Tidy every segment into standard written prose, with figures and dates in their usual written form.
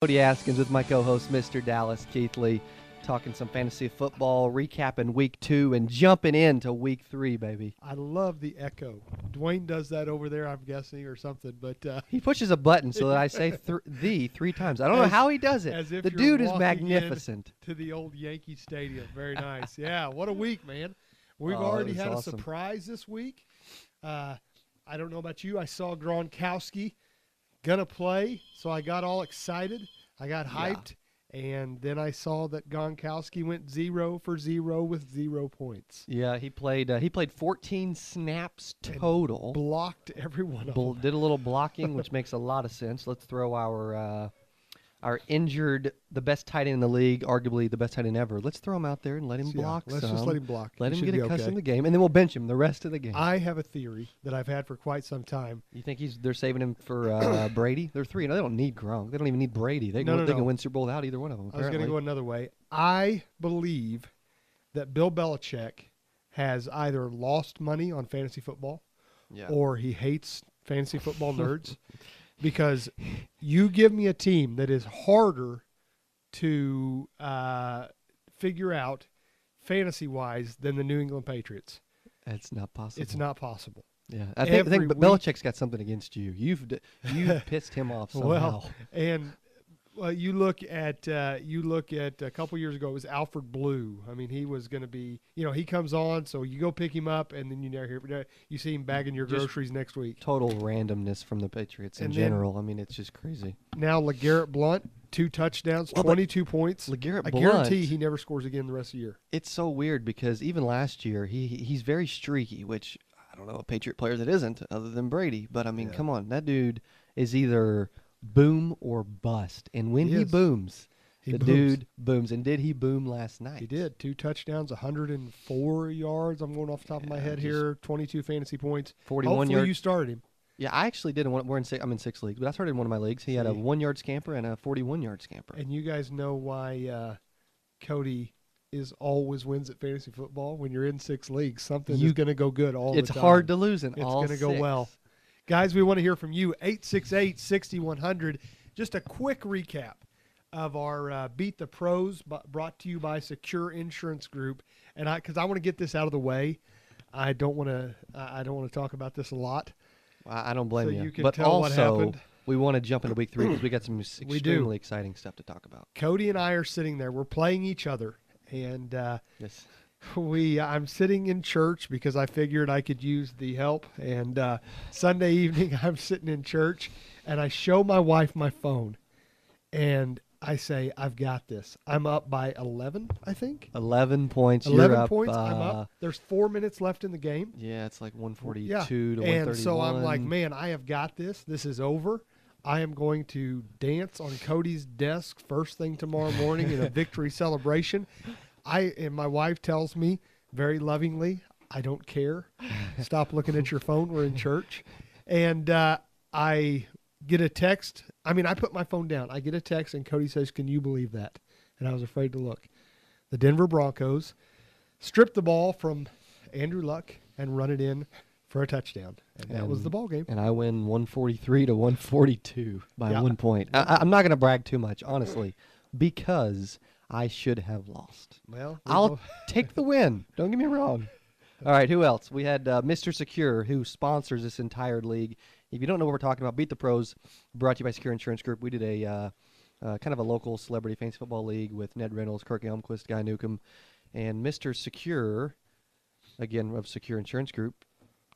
Cody Askins with my co-host, Mr. Dallas Keithley, talking some fantasy football, recapping week 2, and jumping into week 3, baby. I love the echo. Dwayne does that over there, I'm guessing, or something. But he pushes a button so that I say the 3 times. I don't know how he does it. As if the you're dude is walking magnificent. to the old Yankee Stadium. Very nice. Yeah, what a week, man. We've Oh, already it was had awesome. a surprise this week. I don't know about you. I saw Gronkowski gonna play, so I got all excited. I got hyped, and then I saw that Gronkowski went 0 for 0 with 0 points. Yeah, he played 14 snaps total. Blocked every one of them. Did a little blocking, which makes a lot of sense. Let's throw our injured, the best tight end in the league, arguably the best tight end ever. Let's throw him out there and let him block Let's some. just let him block. Let He him should get a be cuss okay. in the game, and then we'll bench him the rest of the game. I have a theory that I've had for quite some time. You think they're saving him for Brady? They're 3. No, they don't need Gronk. They don't even need Brady. They No. can win Super Bowl without either one of them. I was going to go another way. I believe that Bill Belichick has either lost money on fantasy football or he hates fantasy football nerds because you give me a team that is harder to figure out fantasy-wise than the New England Patriots. It's not possible. It's not possible. Yeah, I think week- Belichick's got something against you. You've pissed him off somehow. Well, and you look at a couple years ago, it was Alfred Blue. I mean, he was going to be, he comes on, so you go pick him up, and then you never hear, you see him bagging your Just groceries next week. Total randomness from the Patriots in And then- general. I mean, it's just crazy. Now LeGarrette Blount, 2 touchdowns, 22 points. LeGarrette I Blount, guarantee he never scores again the rest of the year. it's so weird because even last year he's very streaky, which I don't know a Patriot player that isn't other than Brady. But I mean, come on, that dude is either boom or bust, and when he booms, the dude booms. And did he boom last night? He did. 2 touchdowns, 104 yards. I'm going off the top of my head here. 22 fantasy points. 41 Hopefully yards. you started him. Yeah, I actually did. I'm in 6 leagues, but I started in one of my leagues. He had a 1-yard scamper and a 41-yard scamper. And you guys know why Cody always wins at fantasy football. When you're in 6 leagues, something is going to go good all the time. It's hard to lose in all 6. It's going to go well. Guys, we want to hear from you. 868-6100. Just a quick recap of our Beat the Pros brought to you by Secure Insurance Group. And because I want to get this out of the way, I don't want to talk about this a lot. I don't blame you. You can but tell what also, happened. we want to jump into week 3 because we got some extremely exciting stuff to talk about. Cody and I are sitting there. We're playing each other. And yes. I'm sitting in church because I figured I could use the help. And Sunday evening, I'm sitting in church, and I show my wife my phone, and I say, "I've got this." I'm up by 11, I think. 11 points. 11 You're up, points. I'm up. There's 4 minutes left in the game. Yeah, it's like 142 Yeah. to 131. And so I'm like, man, I have got this. This is over. I am going to dance on Cody's desk first thing tomorrow morning in a victory celebration. And my wife tells me very lovingly, "I don't care. Stop looking at your phone. We're in church." And I get a text. I mean, I put my phone down. I get a text, and Cody says, "Can you believe that?" And I was afraid to look. The Denver Broncos stripped the ball from Andrew Luck and run it in for a touchdown. And that was the ball game. And I win 143 to 142 by 1 point. I'm not going to brag too much, honestly, because I should have lost. Well, I'll take the win. Don't get me wrong. All right, who else? We had Mr. Secure, who sponsors this entire league. If you don't know what we're talking about, Beat the Pros, brought to you by Secure Insurance Group. We did a kind of a local celebrity fantasy football league with Ned Reynolds, Kirk Elmquist, Guy Newcomb, and Mr. Secure, again of Secure Insurance Group,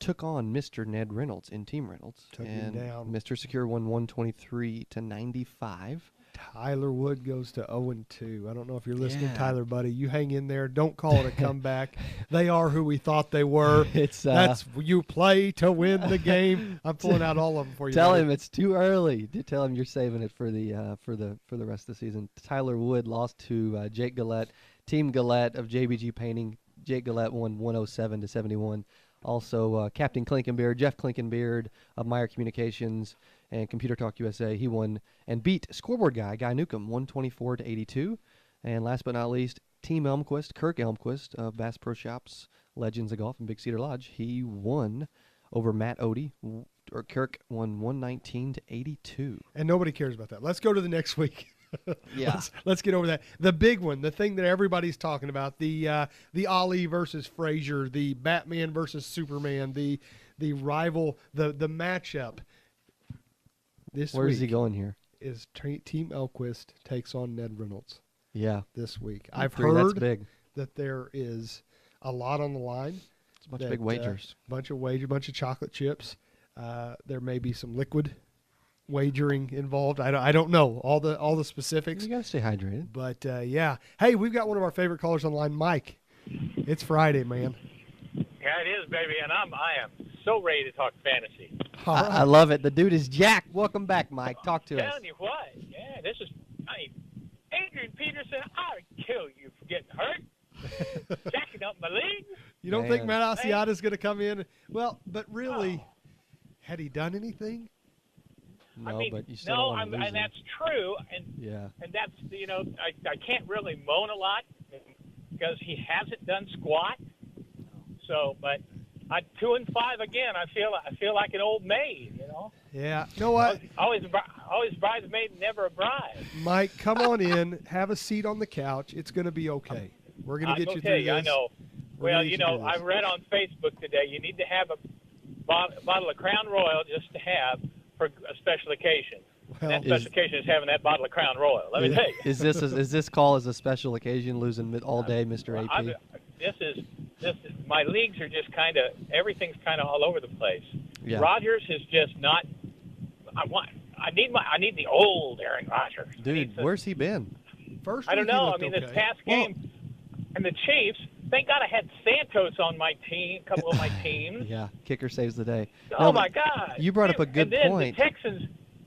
took on Mr. Ned Reynolds in Team Reynolds. Took him down. Mr. Secure won 123 to 95. Tyler Wood goes to 0-2. I don't know if you're listening, Tyler, buddy. You hang in there. Don't call it a comeback. They are who we thought they were. That's you play to win the game. I'm pulling out all of them for you. Tell him it's too early. Tell him you're saving it for the rest of the season. Tyler Wood lost to Jake Gillette, Team Gillette of JBG Painting. Jake Gillette won 107 to 71. Also, Captain Klinkenbeard, Jeff Klinkenbeard of Meyer Communications and Computer Talk USA, he won and beat scoreboard Guy Newcomb, 124 to 82. And last but not least, Team Elmquist, Kirk Elmquist of Bass Pro Shops, Legends of Golf in Big Cedar Lodge, he won over Matt Odie, Kirk won 119-82. And nobody cares about that. Let's go to the next week. Yeah. Let's get over that. The big one, the thing that everybody's talking about, the Ali versus Frazier, the Batman versus Superman, the rival, the matchup. Where's he going here? Is Team Elquist takes on Ned Reynolds. Yeah. This week. I've That's heard big. that there is a lot on the line. It's a bunch of big wagers. Bunch of chocolate chips. There may be some liquid wagering involved. I don't know all the specifics. You gotta stay hydrated. But yeah, hey, we've got one of our favorite callers on the line, Mike. It's Friday, man. Yeah, it is, baby, and I am so ready to talk fantasy. I love it. The dude is Jack. Welcome back, Mike. Talk to us. Telling you what, yeah, this is. Adrian Peterson, I would kill you for getting hurt, jacking up my league. You don't think Matt Asiata's going to come in? Well, but really, had he done anything? No, but you still no, want to lose and that's true, and that's I can't really moan a lot because he hasn't done squat. So, but I'm 2-5 again. I feel like an old maid, you know. Yeah. You know what? Always bridesmaid, never a bride. Mike, come on in. Have a seat on the couch. It's going to be okay. We're going to get you through this. I know. Well, you know, I read on Facebook today you need to have a bottle of Crown Royal just to have for a special occasion. Well, that special occasion is having that bottle of Crown Royal. Let me tell you. Is this call as a special occasion, losing all day, Mr. AP? This is my leagues are just kind of everything's kind of all over the place. Yeah. Rodgers is just not. I need the old Aaron Rodgers. Dude, where's he been? First, I don't know. I mean, this past game, and the Chiefs. Thank God I had Santos on my team, a couple of my teams. Yeah, kicker saves the day. Oh my God! You brought up a good point.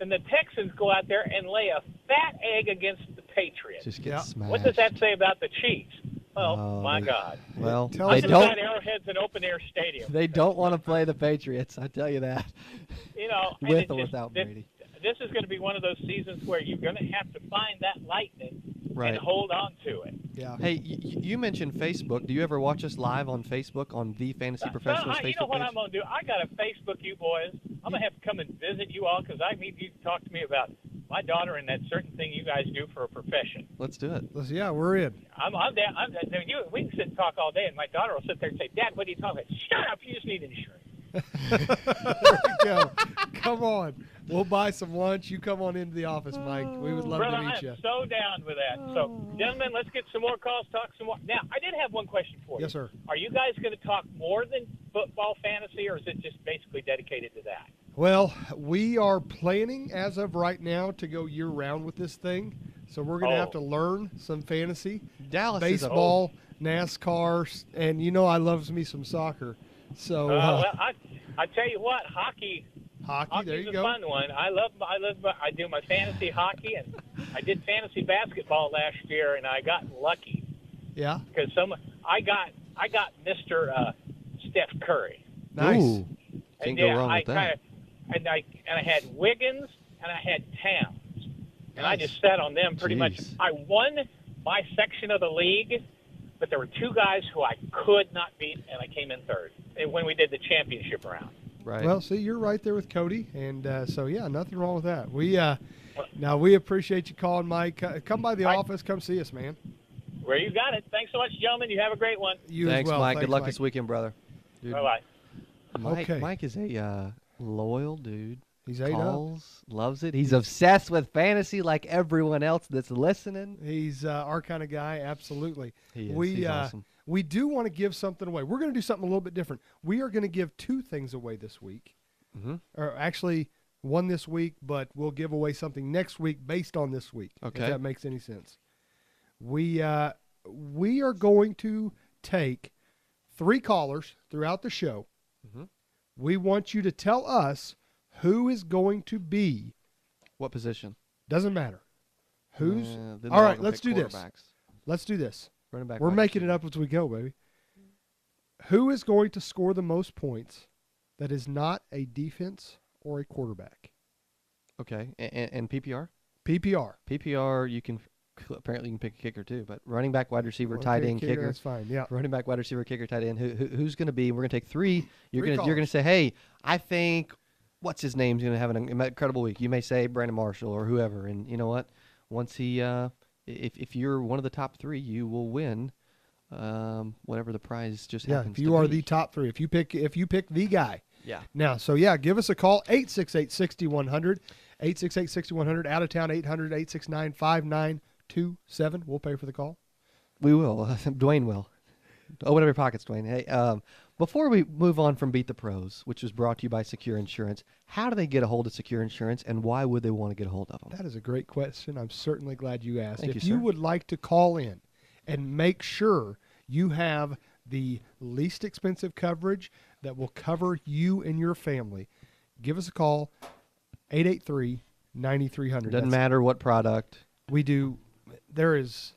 And the Texans go out there and lay a fat egg against the Patriots. Just get smashed. What does that say about the Chiefs? Oh my God! Well, they don't. Arrowhead's an open-air stadium. They don't want to play the Patriots. I tell you that. You know, with or without Brady. This is going to be one of those seasons where you're going to have to find that lightning and hold on to it. Yeah. Hey, you mentioned Facebook. Do you ever watch us live on Facebook on the Fantasy Professionals Facebook page? You know what I'm going to do? I got to Facebook you boys. I'm going to have to come and visit you all because I need you to talk to me about my daughter and that certain thing you guys do for a profession. Let's do it. Yeah, we're in. I'm down. We can sit and talk all day, and my daughter will sit there and say, "Dad, what are you talking about?" Shut up! You just need insurance. There we go. Come on. We'll buy some lunch. You come on into the office, Mike. We would love to meet you. I'm so down with that. So, gentlemen, let's get some more calls, talk some more. Now, I did have one question for you. Yes, sir. Are you guys going to talk more than football fantasy, or is it just basically dedicated to that? Well, we are planning as of right now to go year-round with this thing. So we're going to have to learn some fantasy. Dallas baseball, NASCAR, and you know I loves me some soccer. So well, I tell you what, hockey. There you a go. Fun one. I do my fantasy hockey, and I did fantasy basketball last year, and I got lucky. Yeah. Because I got Mr. Steph Curry. Nice. Ooh, can't go wrong with that. And I had Wiggins and I had Towns, and I just sat on them pretty much. I won my section of the league, but there were two guys who I could not beat, and I came in third when we did the championship round. Right. Well, see, you're right there with Cody, and so yeah, nothing wrong with that. Now we appreciate you calling, Mike. Come by the office, come see us, man. Where you got it. Thanks so much, gentlemen. You have a great one. You Thanks, as well. Mike. Thanks, Good luck Mike. this weekend, brother. Bye bye. Mike is a loyal dude. He's calls, loves it. He's obsessed with fantasy like everyone else that's listening. He's our kind of guy, absolutely. He is. He's awesome. We do want to give something away. We're going to do something a little bit different. We are going to give two things away this week. Mm-hmm. Or actually, one this week, but we'll give away something next week based on this week, if that makes any sense. We are going to take 3 callers throughout the show. Mm-hmm. We want you to tell us who is going to be. What position? Doesn't matter. Who's all right? Let's do this. Let's do this. We're making it up as we go, baby. Who is going to score the most points that is not a defense or a quarterback? Okay, and PPR? PPR, you can apparently you can pick a kicker too, but running back, wide receiver, tight end, kicker. That's fine. Yeah. Running back, wide receiver, kicker, tight end. Who's going to be? We're going to take 3. You're going to say, hey, I think what's his name's going to have an incredible week. You may say Brandon Marshall or whoever, and you know what? Once he, if you're one of the top 3, you will win whatever the prize just happens to be. If you are the top 3, if you pick the guy. Yeah. Now, so give us a call, 868-6100, 868-6100, out of town, 800-869-5927. We'll pay for the call. We will. Dwayne will. Open up your pockets, Dwayne. Hey, before we move on from Beat the Pros, which was brought to you by Secure Insurance, how do they get a hold of Secure Insurance, and why would they want to get a hold of them? That is a great question. I'm certainly glad you asked. Thank if you, you sir. would like to call in and make sure you have the least expensive coverage that will cover you and your family, give us a call, 883-9300. Doesn't matter what product. We do. There is,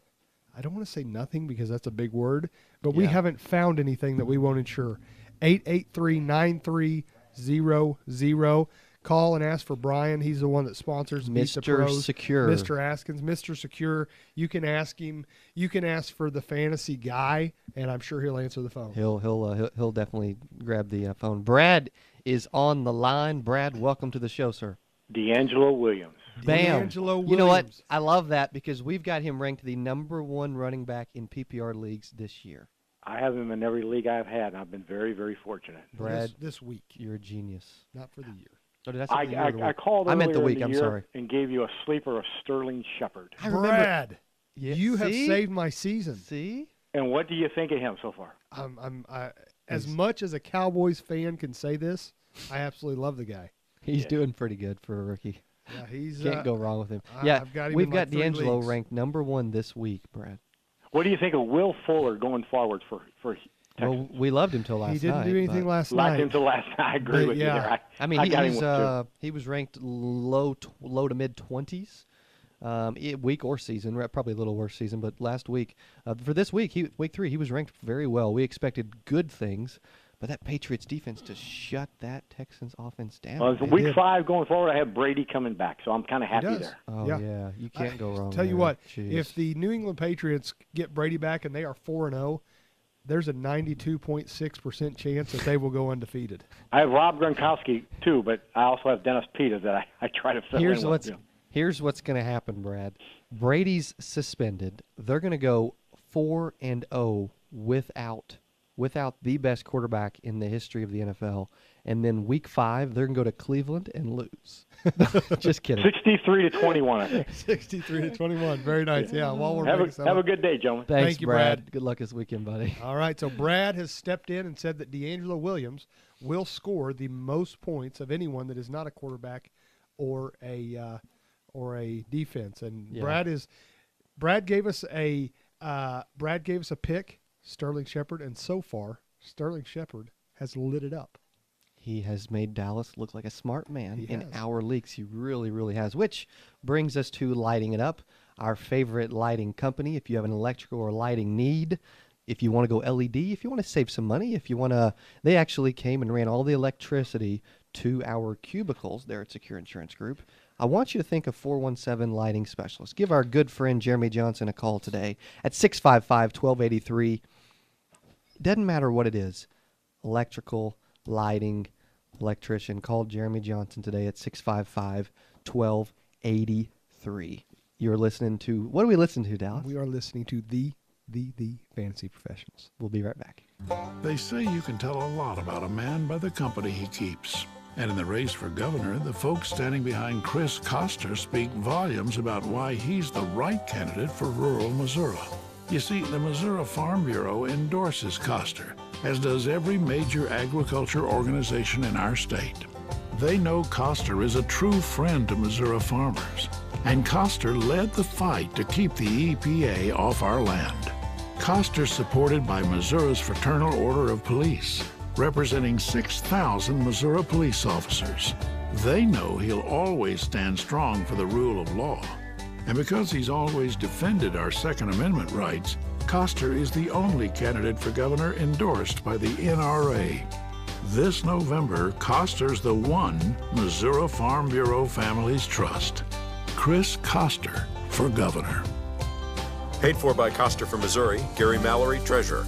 I don't want to say nothing because that's a big word, but we haven't found anything that we won't insure. 883-9300. Call and ask for Brian. He's the one that sponsors Beat the Pros. Mr. Secure. Mr. Askins, Mr. Secure. You can ask him. You can ask for the fantasy guy, and I'm sure he'll answer the phone. He'll definitely grab the phone. Brad is on the line. Brad, welcome to the show, sir. D'Angelo Williams. Bam. D'Angelo Williams. You know what? I love that because we've got him ranked the #1 running back in PPR leagues this year. I have him in every league I've had, and I've been very, very fortunate. Brad, this week, you're a genius. not for the year. Oh, did I say the year or the I week? called I meant the earlier week. in the I'm year sorry. and gave you a sleeper of Sterling Shepard. I remember. Brad, Yeah, you have see? saved my season. See? And what do you think of him so far? As much as a Cowboys fan can say this, I absolutely love the guy. He's doing pretty good for a rookie. Yeah, he's Can't go wrong with him. I've got him we've in got like 3 D'Angelo leagues. ranked #1 this week, Brad. What do you think of Will Fuller going forward for Texas? Well, we loved him till last night. He didn't do anything but- last Liked night. him till last night. I agree But with yeah. you there. I mean, I got him with two. he was ranked low to mid 20s, week or season, probably a little worse season. But last week, for this week, week 3, he was ranked very well. We expected good things, but that Patriots defense just shut that Texans offense down. Well, man. week 5 going forward, I have Brady coming back, so I'm kind of happy does. there. Oh Yeah. yeah, you can't go wrong. Tell you there. what, Jeez. if the New England Patriots get Brady back and they are 4-0, there's a 92.6% chance that they will go undefeated. I have Rob Gronkowski too, but I also have Dennis Peters that I try to fill Here's in what's with. here's what's going to happen, Brad. Brady's suspended. They're going to go 4-0 without the best quarterback in the history of the NFL. And then week 5, they're going to go to Cleveland and lose. Just kidding. 63-21, I think. 63-21. Very nice. Yeah. While we're Have making some a good day, gentlemen. Thanks, Thank you, Brad. Good luck this weekend, buddy. All right. So Brad has stepped in and said that D'Angelo Williams will score the most points of anyone that is not a quarterback or a defense. And Yeah. Brad gave us a pick, Sterling Shepard, and so far Sterling Shepard has lit it up. He has made Dallas look like a smart man He in has. our leagues. He really, really has. Which brings us to Lighting It Up, our favorite lighting company. If you have an electrical or lighting need, if you want to go LED, if you want to save some money, if you want to, they actually came and ran all the electricity to our cubicles there at Secure Insurance Group. I want you to think of 417 Lighting Specialist. Give our good friend Jeremy Johnson a call today at 655-1283. It doesn't matter what it is, electrical, lighting, electrician. Call Jeremy Johnson today at 655-1283. You're listening to, what do we listen to, Dallas? We are listening to the Fantasy Professionals. We'll be right back. They say you can tell a lot about a man by the company he keeps. And in the race for governor, the folks standing behind Chris Koster speak volumes about why he's the right candidate for rural Missouri. You see, the Missouri Farm Bureau endorses Koster, as does every major agriculture organization in our state. They know Koster is a true friend to Missouri farmers, and Koster led the fight to keep the EPA off our land. Koster's supported by Missouri's Fraternal Order of Police, representing 6,000 Missouri police officers. They know he'll always stand strong for the rule of law. And because he's always defended our Second Amendment rights, Koster is the only candidate for governor endorsed by the NRA. This November, Koster's the one Missouri Farm Bureau families trust. Chris Koster for governor. Paid for by Koster for Missouri, Gary Mallory, Treasurer.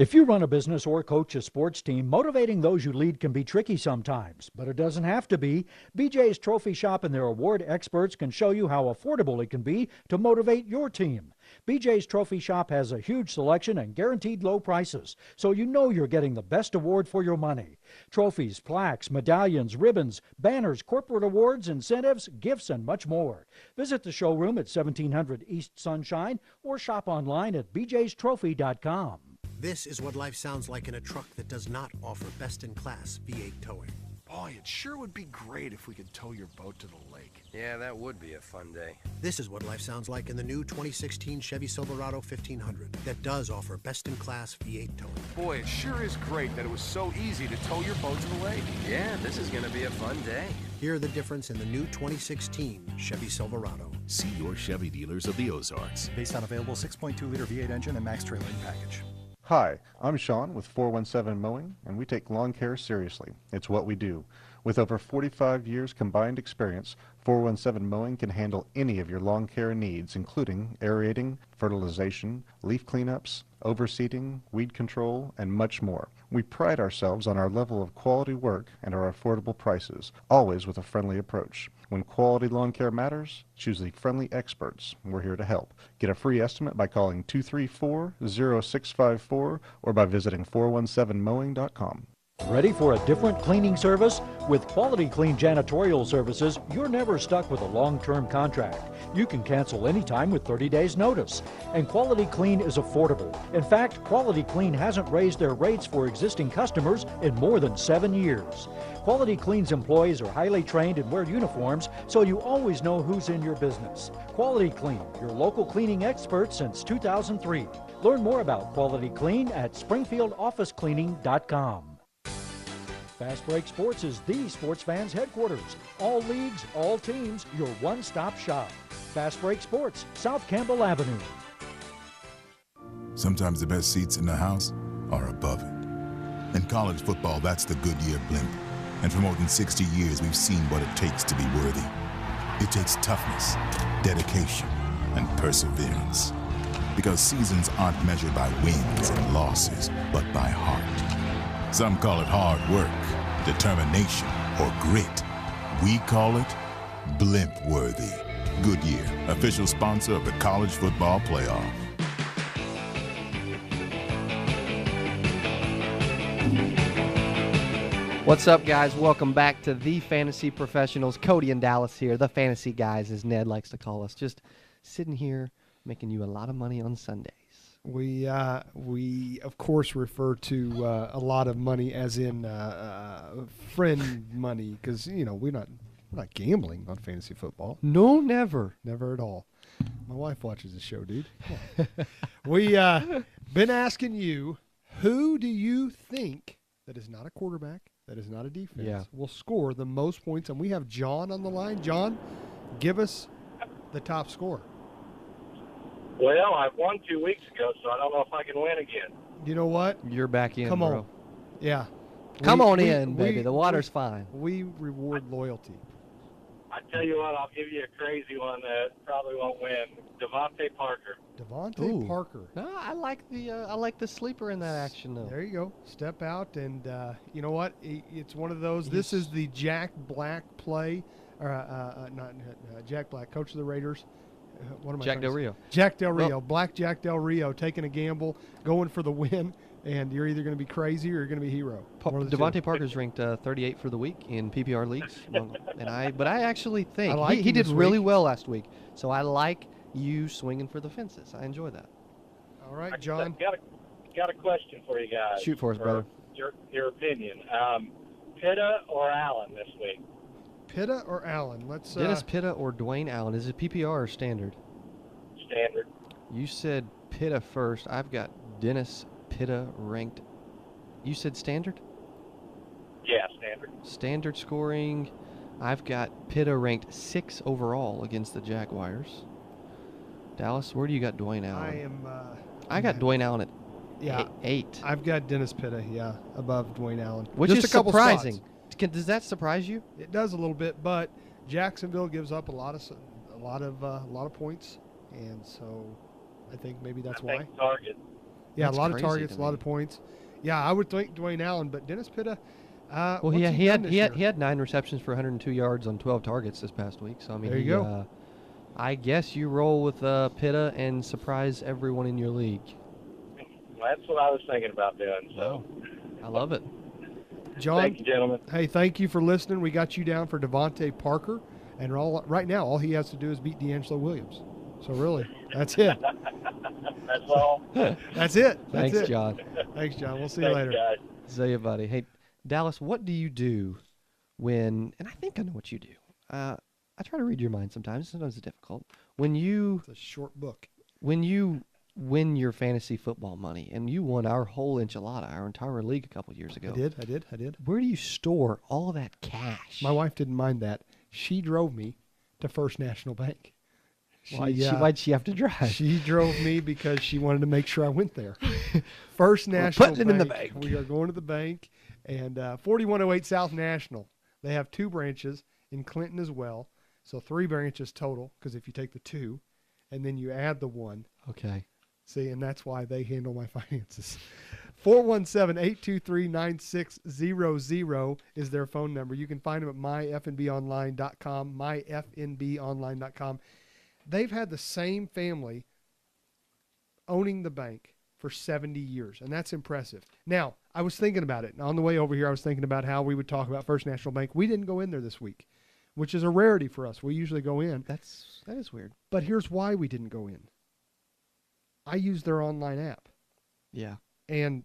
If you run a business or coach a sports team, motivating those you lead can be tricky sometimes, but it doesn't have to be. BJ's Trophy Shop and their award experts can show you how affordable it can be to motivate your team. BJ's Trophy Shop has a huge selection and guaranteed low prices, so you know you're getting the best award for your money. Trophies, plaques, medallions, ribbons, banners, corporate awards, incentives, gifts, and much more. Visit the showroom at 1700 East Sunshine or shop online at bjstrophy.com. This is what life sounds like in a truck that does not offer best-in-class V8 towing. Boy, it sure would be great if we could tow your boat to the lake. Yeah, that would be a fun day. This is what life sounds like in the new 2016 Chevy Silverado 1500 that does offer best-in-class V8 towing. Boy, it sure is great that it was so easy to tow your boat to the lake. Yeah, this is going to be a fun day. Hear the difference in the new 2016 Chevy Silverado. See your Chevy dealers of the Ozarks. Based on available 6.2-liter V8 engine and max trailing package. Hi, I'm Sean with 417 Mowing, and we take lawn care seriously. It's what we do. With over 45 years combined experience, 417 Mowing can handle any of your lawn care needs, including aerating, fertilization, leaf cleanups, overseeding, weed control, and much more. We pride ourselves on our level of quality work and our affordable prices, always with a friendly approach. When quality lawn care matters, choose the friendly experts. We're here to help. Get a free estimate by calling 234-0654 or by visiting 417mowing.com. Ready for a different cleaning service? With Quality Clean janitorial services, you're never stuck with a long-term contract. You can cancel anytime with 30 days notice. And Quality Clean is affordable. In fact, Quality Clean hasn't raised their rates for existing customers in more than 7 years. Quality Clean's employees are highly trained and wear uniforms, so you always know who's in your business. Quality Clean, your local cleaning expert since 2003. Learn more about Quality Clean at springfieldofficecleaning.com. Fast Break Sports is the sports fans' headquarters. All leagues, all teams, your one-stop shop. Fast Break Sports, South Campbell Avenue. Sometimes the best seats in the house are above it. In college football, that's the Goodyear blimp. And for more than 60 years, we've seen what it takes to be worthy. It takes toughness, dedication, and perseverance. Because seasons aren't measured by wins and losses, but by heart. Some call it hard work, determination, or grit. We call it blimp-worthy. Goodyear, official sponsor of the College Football Playoff. What's up, guys? Welcome back to the Fantasy Professionals. Cody and Dallas here, the Fantasy Guys, as Ned likes to call us. Just sitting here making you a lot of money on Sundays. We of course refer to a lot of money as in friend money, because we're not gambling on fantasy football. No, never at all. My wife watches the show, dude. We been asking you, who do you think that is not a quarterback, that is not a defense, will score the most points? And we have John on the line. John, give us the top scorer. Well, I won 2 weeks ago, so I don't know if I can win again. You know what? You're back in, Come bro. on. Yeah. Come on in, baby. The water's fine. We reward loyalty. I tell you what, I'll give you a crazy one that probably won't win. Devontae Parker. Devontae Parker. No, I like the sleeper in that action, though. There you go. Step out, and you know what? It's one of those. This is the Jack Black play, or not Jack Black, coach of the Raiders. What am I Jack Del saying? Rio. Jack Del Rio. Well, Black Jack Del Rio taking a gamble, going for the win, and you're either going to be crazy or you're going to be hero. Devontae Parker's ranked 38 for the week in PPR leagues, but I actually think he did this really week. well last week. So I like you swinging for the fences. I enjoy that. All right, John. Got a question for you guys. Shoot for us, brother. Your opinion. Pitta or Allen this week? Pitta or Allen? Let's. Dennis Pitta or Dwayne Allen? Is it PPR or standard? Standard. You said Pitta first. I've got Dennis Pitta ranked. You said standard? Yeah, standard. Standard scoring. I've got Pitta ranked 6 overall against the Jaguars. Dallas, where do you got Dwayne Allen? I got Dwayne Allen at 8. I've got Dennis Pitta, above Dwayne Allen. Which Just is a couple surprising. spots. Does that surprise you? It does a little bit, but Jacksonville gives up a lot of points, and so I think maybe that's why. Target. Yeah, That's a lot of crazy targets, to a lot me. of points. Yeah, I would think Dwayne Allen, but Dennis Pitta. Well, what's he done this year? had 9 receptions for 102 yards on 12 targets this past week. So I mean, There you go. I guess you roll with Pitta and surprise everyone in your league. That's what I was thinking about doing. So I love it. John, thank you, gentlemen. Hey, thank you for listening. We got you down for Devontae Parker, and right now all he has to do is beat D'Angelo Williams. So really, that's it. That's all. That's it. That's Thanks, it. John. Thanks, John. We'll see you Thanks, later. guys. See you, buddy. Hey, Dallas, what do you do when? And I think I know what you do. I try to read your mind sometimes. Sometimes it's difficult. It's a short book. When you win your fantasy football money, and you won our whole enchilada, our entire league a couple years ago. I did. Where do you store all of that cash? My wife didn't mind that. She drove me to First National Bank. Why'd she have to drive? She drove me because she wanted to make sure I went there. First National putting it in the bank. We are going to the bank. And 4108 South National. They have 2 branches in Clinton as well. So 3 branches total, because if you take the 2 and then you add the 1. Okay. See, and that's why they handle my finances. 417-823-9600 is their phone number. You can find them at myfnbonline.com, myfnbonline.com. They've had the same family owning the bank for 70 years, and that's impressive. Now, I was thinking about it. On the way over here, I was thinking about how we would talk about First National Bank. We didn't go in there this week, which is a rarity for us. We usually go in. That is weird. But here's why we didn't go in. I use their online app. Yeah. And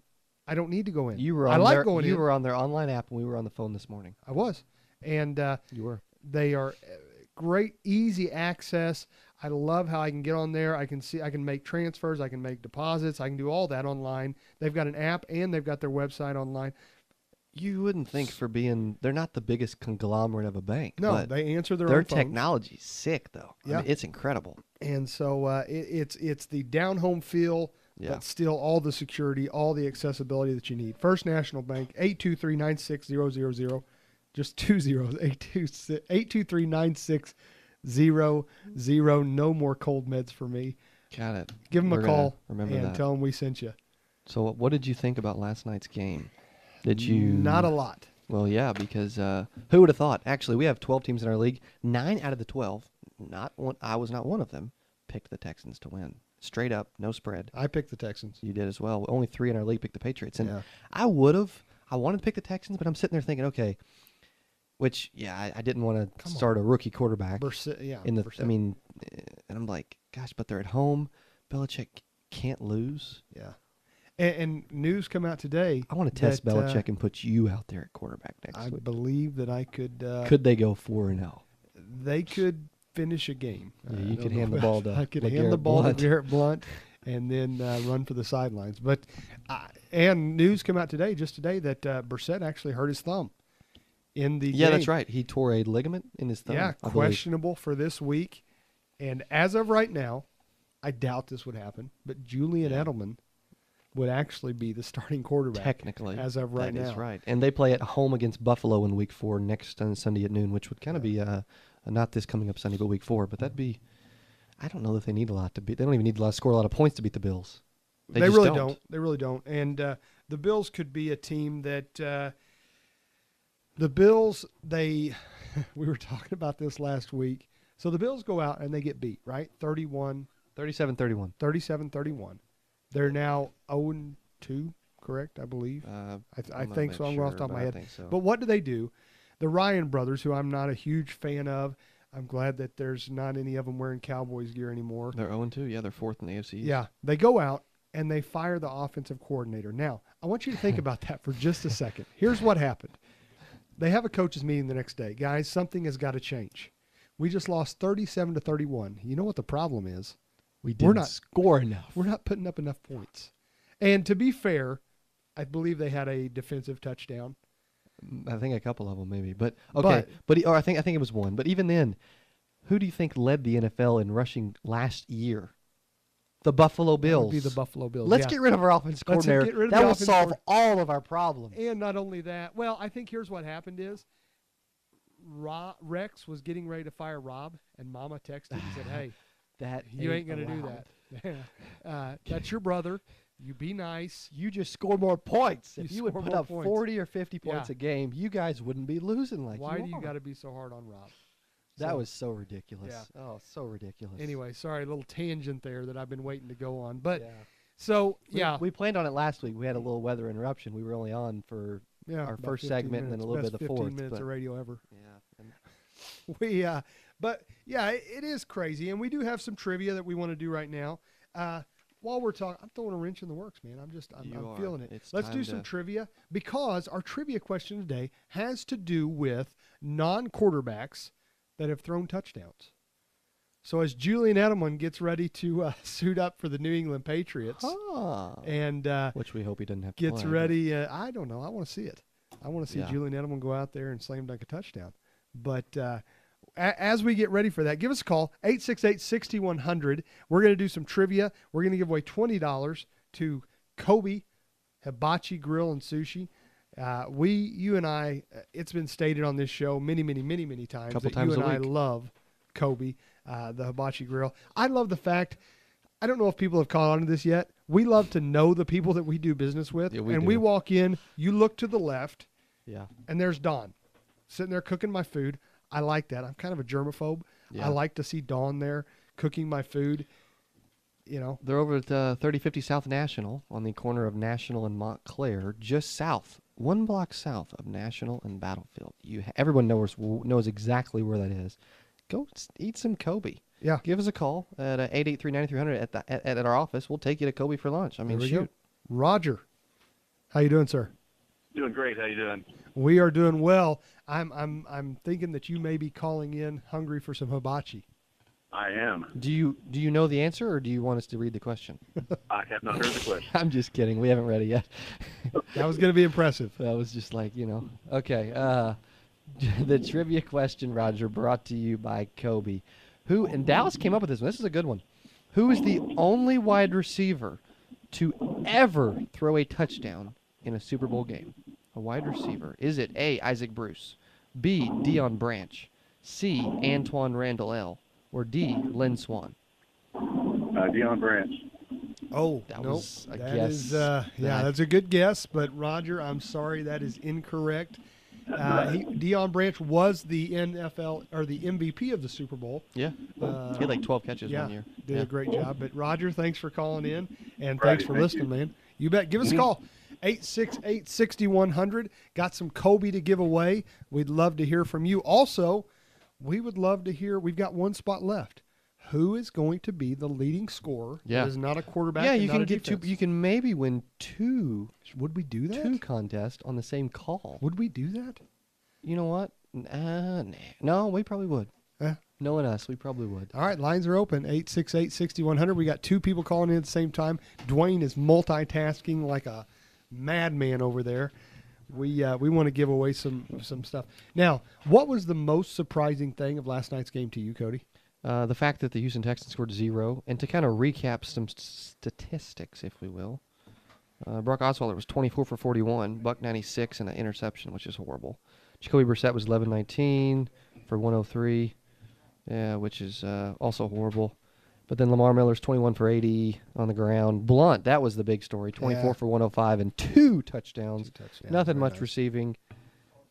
I don't need to go in. You were on You were on their online app when we were on the phone this morning. I was. And you were. They are great, easy access. I love how I can get on there. I can make transfers. I can make deposits. I can do all that online. They've got an app and they've got their website online. You wouldn't think they're not the biggest conglomerate of a bank. No, but they answer their their own phones. technology's sick, though. Yeah. I mean, it's incredible. And so it's the down-home feel, but still all the security, all the accessibility that you need. First National Bank, 823-96000. Just 2 zeros, 823-96000. No more cold meds for me. Got it. Give them a call and tell them we sent you. So what did you think about last night's game? Did you? Not a lot. Well, yeah, because who would have thought? Actually, we have 12 teams in our league. 9 out of the 12, I was not one of them, picked the Texans to win. Straight up, no spread. I picked the Texans. You did as well. Only 3 in our league picked the Patriots. And Yeah. I wanted to pick the Texans, but I'm sitting there thinking, okay, which, I didn't want to start a rookie quarterback. Yeah. And I'm like, gosh, but they're at home. Belichick can't lose. Yeah. And news come out today. I want to test Belichick and put you out there at quarterback next week. I believe that I could. Could they go 4-0? They could finish a game. Yeah, you could hand the ball to. I could hand the ball to Garrett Blunt, and then run for the sidelines. But and news come out today, that Brissett actually hurt his thumb in the game. Yeah, that's right. He tore a ligament in his thumb. Yeah, questionable for this week. And as of right now, I doubt this would happen. But Julian Edelman would actually be the starting quarterback. Technically. As of right now. That is right. And they play at home against Buffalo in week 4 next Sunday at noon, which would kind of be not this coming up Sunday, but week 4. But that'd be, I don't know that they need a lot to beat. They don't even need to score a lot of points to beat the Bills. They really don't. They really don't. And the Bills could be a team that the Bills, we were talking about this last week. So the Bills go out and they get beat, right? 37-31. 37-31. They're now 0-2, correct, I believe? I think so. I'm going off the top of my head. So. But what do? The Ryan brothers, who I'm not a huge fan of, I'm glad that there's not any of them wearing Cowboys gear anymore. They're 0-2. Yeah, they're 4th in the AFC. Yeah, they go out and they fire the offensive coordinator. Now, I want you to think about that for just a second. Here's what happened. They have a coaches meeting the next day. Guys, something has got to change. We just lost 37-31. You know what the problem is? We're not score enough. We're not putting up enough points. And to be fair, I believe they had a defensive touchdown. I think a couple of them maybe, but okay. Or I think it was one. But even then, who do you think led the NFL in rushing last year? The Buffalo Bills. That would be the Buffalo Bills. Let's get rid of our offensive coordinator. That will solve all of our problems. And not only that, well, I think here's what happened is Rex was getting ready to fire Rob, and Mama texted and said, "Hey, that you ain't gonna do that. That's your brother. You be nice. You just score more points. You If you would score put more up points. 40 or 50 points Yeah. a game, you guys wouldn't be losing like Why you do you are. got to be so hard on Rob? That So- was so ridiculous. Yeah. Oh, so ridiculous. Anyway, sorry, a little tangent there that I've been waiting to go on. But Yeah. so, We- yeah. We planned on it last week. We had a little weather interruption. We were only on for Yeah, our about first 15 segment and then a minutes. little Best bit of the 15 fourth. minutes but- of radio ever. Yeah. and- But yeah, it is crazy, and we do have some trivia that we want to do right now. While we're talking, I'm throwing a wrench in the works, man. I'm You are. feeling it. It's Let's do time some to- trivia because our trivia question today has to do with non-quarterbacks that have thrown touchdowns. So as Julian Edelman gets ready to suit up for the New England Patriots, and which we hope he doesn't have to gets play, ready, I don't know. I want to see it. I want to see Yeah. Julian Edelman go out there and slam dunk a touchdown. But as we get ready for that, give us a call, 868-6100. We're going to do some trivia. We're going to give away $20 to Kobe Hibachi Grill and Sushi. You and I, it's been stated on this show many times Couple that times you a and I week. love Kobe, the Hibachi Grill. I love the fact, I don't know if people have caught on to this yet. We love to know the people that we do business with. Yeah, we and do. we walk in, you look to the left, Yeah. and there's Dawn sitting there cooking my food. I like that. I'm kind of a germaphobe. Yeah. I like to see Dawn there cooking my food. You know, They're over at 3050 South National on the corner of National and Montclair, just south, one block south of National and Battlefield. Everyone knows exactly where that is. Go eat some Kobe. Yeah. Give us a call at 883-9300 at our office. We'll take you to Kobe for lunch. I mean, there we go. shoot. Roger, how you doing, sir? Doing great. How you doing? We are doing well. I'm thinking that you may be calling in hungry for some hibachi. I am. Do you know the answer, or do you want us to read the question? I have not heard the question. I'm just kidding. We haven't read it yet. That was going to be impressive. That was just like, Okay. The trivia question, Roger, brought to you by Kobe, and Dallas came up with this one. This is a good one. Who is the only wide receiver to ever throw a touchdown in a Super Bowl game? A wide receiver. Is it A, Isaac Bruce, B, Deion Branch, C, Antoine Randall L., or D, Lynn Swan? Deion Branch. Oh, That nope. was a That guess. is, that's a good guess, but Roger, I'm sorry, that is incorrect. Deion Branch was the NFL or the MVP of the Super Bowl. Yeah. He had like 12 catches one year. Did Yeah. a great job. But Roger, thanks for calling in, and Right, thanks for thank listening, you. man. You bet. Give us a call. 868-6100. Got some Kobe to give away. We'd love to hear from you. Also, we would love to hear. We've got one spot left. Who is going to be the leading scorer? Yeah. That is not a quarterback. Yeah, and you not can a get defense. you can maybe win two. Would we do that? Two contests on the same call. Would we do that? You know what? Nah. No, we probably would. Knowing us, we probably would. All right, lines are open. 868-6100. We got two people calling in at the same time. Dwayne is multitasking like a madman over there. We want to give away some stuff. Now, what was the most surprising thing of last night's game to you, Cody? The fact that the Houston Texans scored 0, and to kind of recap some statistics, if we will. Brock Osweiler was 24 for 41, buck 96, and an interception, which is horrible. Jacoby Brissett was 11-19 for 103, which is also horrible. But then Lamar Miller's 21 for 80 on the ground. Blunt, that was the big story, 24 for 105 and 2 touchdowns. Nothing very much nice. receiving.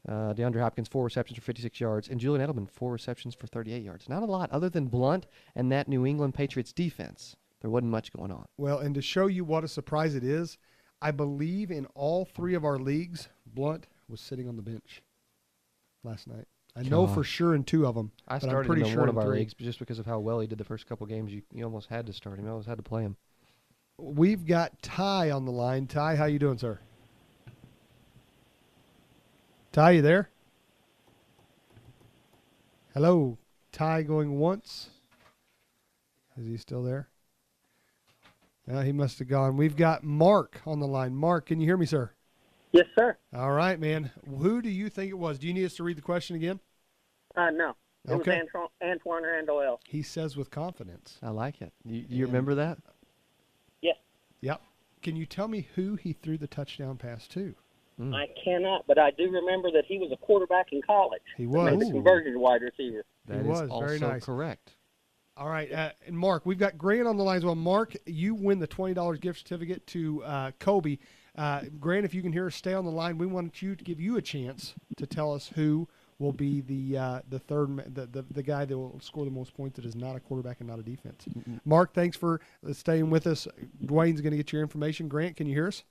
DeAndre Hopkins, 4 receptions for 56 yards. And Julian Edelman, 4 receptions for 38 yards. Not a lot other than Blunt and that New England Patriots defense. There wasn't much going on. Well, and to show you what a surprise it is, I believe in all three of our leagues, Blunt was sitting on the bench last night. I know for sure in two of them. I but I'm started pretty him in sure one in of our three. leagues just because of how well he did the first couple games. You almost had to start him. You almost had to play him. We've got Ty on the line. Ty, how you doing, sir? Ty, you there? Hello. Ty going once. Is he still there? No, he must have gone. We've got Mark on the line. Mark, can you hear me, sir? Yes, sir. All right, man. Who do you think it was? Do you need us to read the question again? No. It Okay. was Antoine Randall L. He says with confidence. I like it. You remember that? Yes. Yep. Can you tell me who he threw the touchdown pass to? I cannot, but I do remember that he was a quarterback in college. He was. Made the conversion wide receiver. That He is was. also Very nice. correct. All right, and Mark, we've got Grant on the line as well. Mark, you win the $20 gift certificate to Kobe. Grant, if you can hear us, stay on the line. We want you to give you a chance to tell us who will be the guy that will score the most points that is not a quarterback and not a defense. Mm-hmm. Mark, thanks for staying with us. Dwayne's going to get your information. Grant, can you hear us?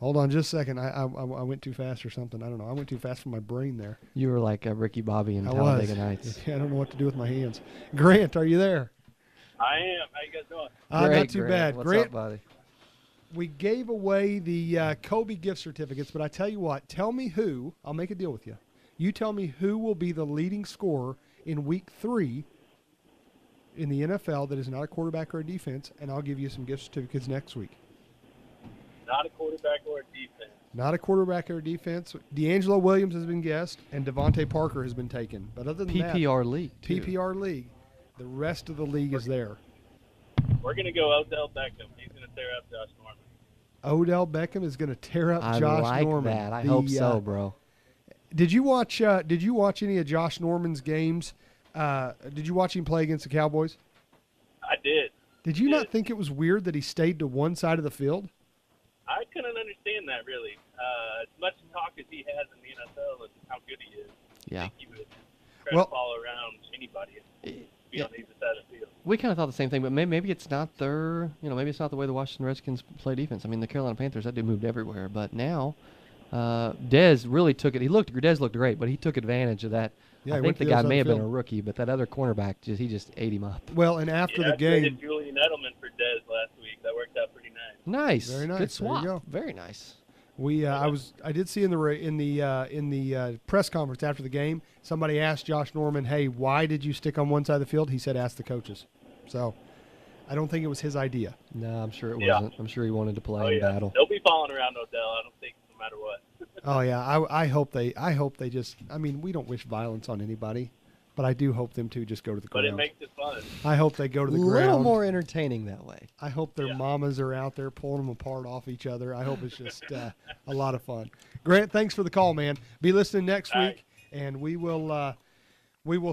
Hold on just a second. I went too fast or something. I don't know. I went too fast for my brain there. You were like Ricky Bobby in Talladega Nights. Yeah, I don't know what to do with my hands. Grant, are you there? I am. How you guys doing? Not too bad. What's Grant, up, buddy? We gave away the Kobe gift certificates, but I tell you what. Tell me who. I'll make a deal with you. You tell me who will be the leading scorer in Week 3 in the NFL that is not a quarterback or a defense, and I'll give you some gift certificates next week. Not a quarterback or a defense. Not a quarterback or a defense. D'Angelo Williams has been guessed, and Devontae Parker has been taken. But other than PPR that, league. Too. PPR league. The rest of the league is there. We're going to go Odell Beckham. He's going to tear up Josh Norman. Odell Beckham is going to tear up Josh Norman. I like that. I hope so, bro. Did you watch any of Josh Norman's games? Did you watch him play against the Cowboys? I did. Did you not think it was weird that he stayed to one side of the field? I couldn't understand that, really. As much talk as he has in the NFL and how good he is, yeah. I think he would try to follow around anybody and be on either side of the field. We kind of thought the same thing, but maybe it's not maybe it's not the way the Washington Redskins play defense. I mean, the Carolina Panthers, that dude moved everywhere. But now, Dez really took it. Dez looked great, but he took advantage of that. Yeah, I think the guy may have been a rookie, but that other cornerback, he just ate him up. Well, and after the game, I traded Julian Edelman for Dez last week. That worked out pretty nice. Nice, very nice. Good swap. There you go. Very nice. I did see in the press conference after the game, somebody asked Josh Norman, "Hey, why did you stick on one side of the field?" He said, "Ask the coaches." So, I don't think it was his idea. No, I'm sure it wasn't. I'm sure he wanted to play in battle. They'll be following around Odell. I don't think, no matter what. Oh yeah, I hope they just. I mean, we don't wish violence on anybody, but I do hope them to just go to the ground. But it makes it fun. I hope they go to the ground. A little more entertaining that way. I hope their mamas are out there pulling them apart off each other. I hope it's just a lot of fun. Grant, thanks for the call, man. Be listening next week, and we will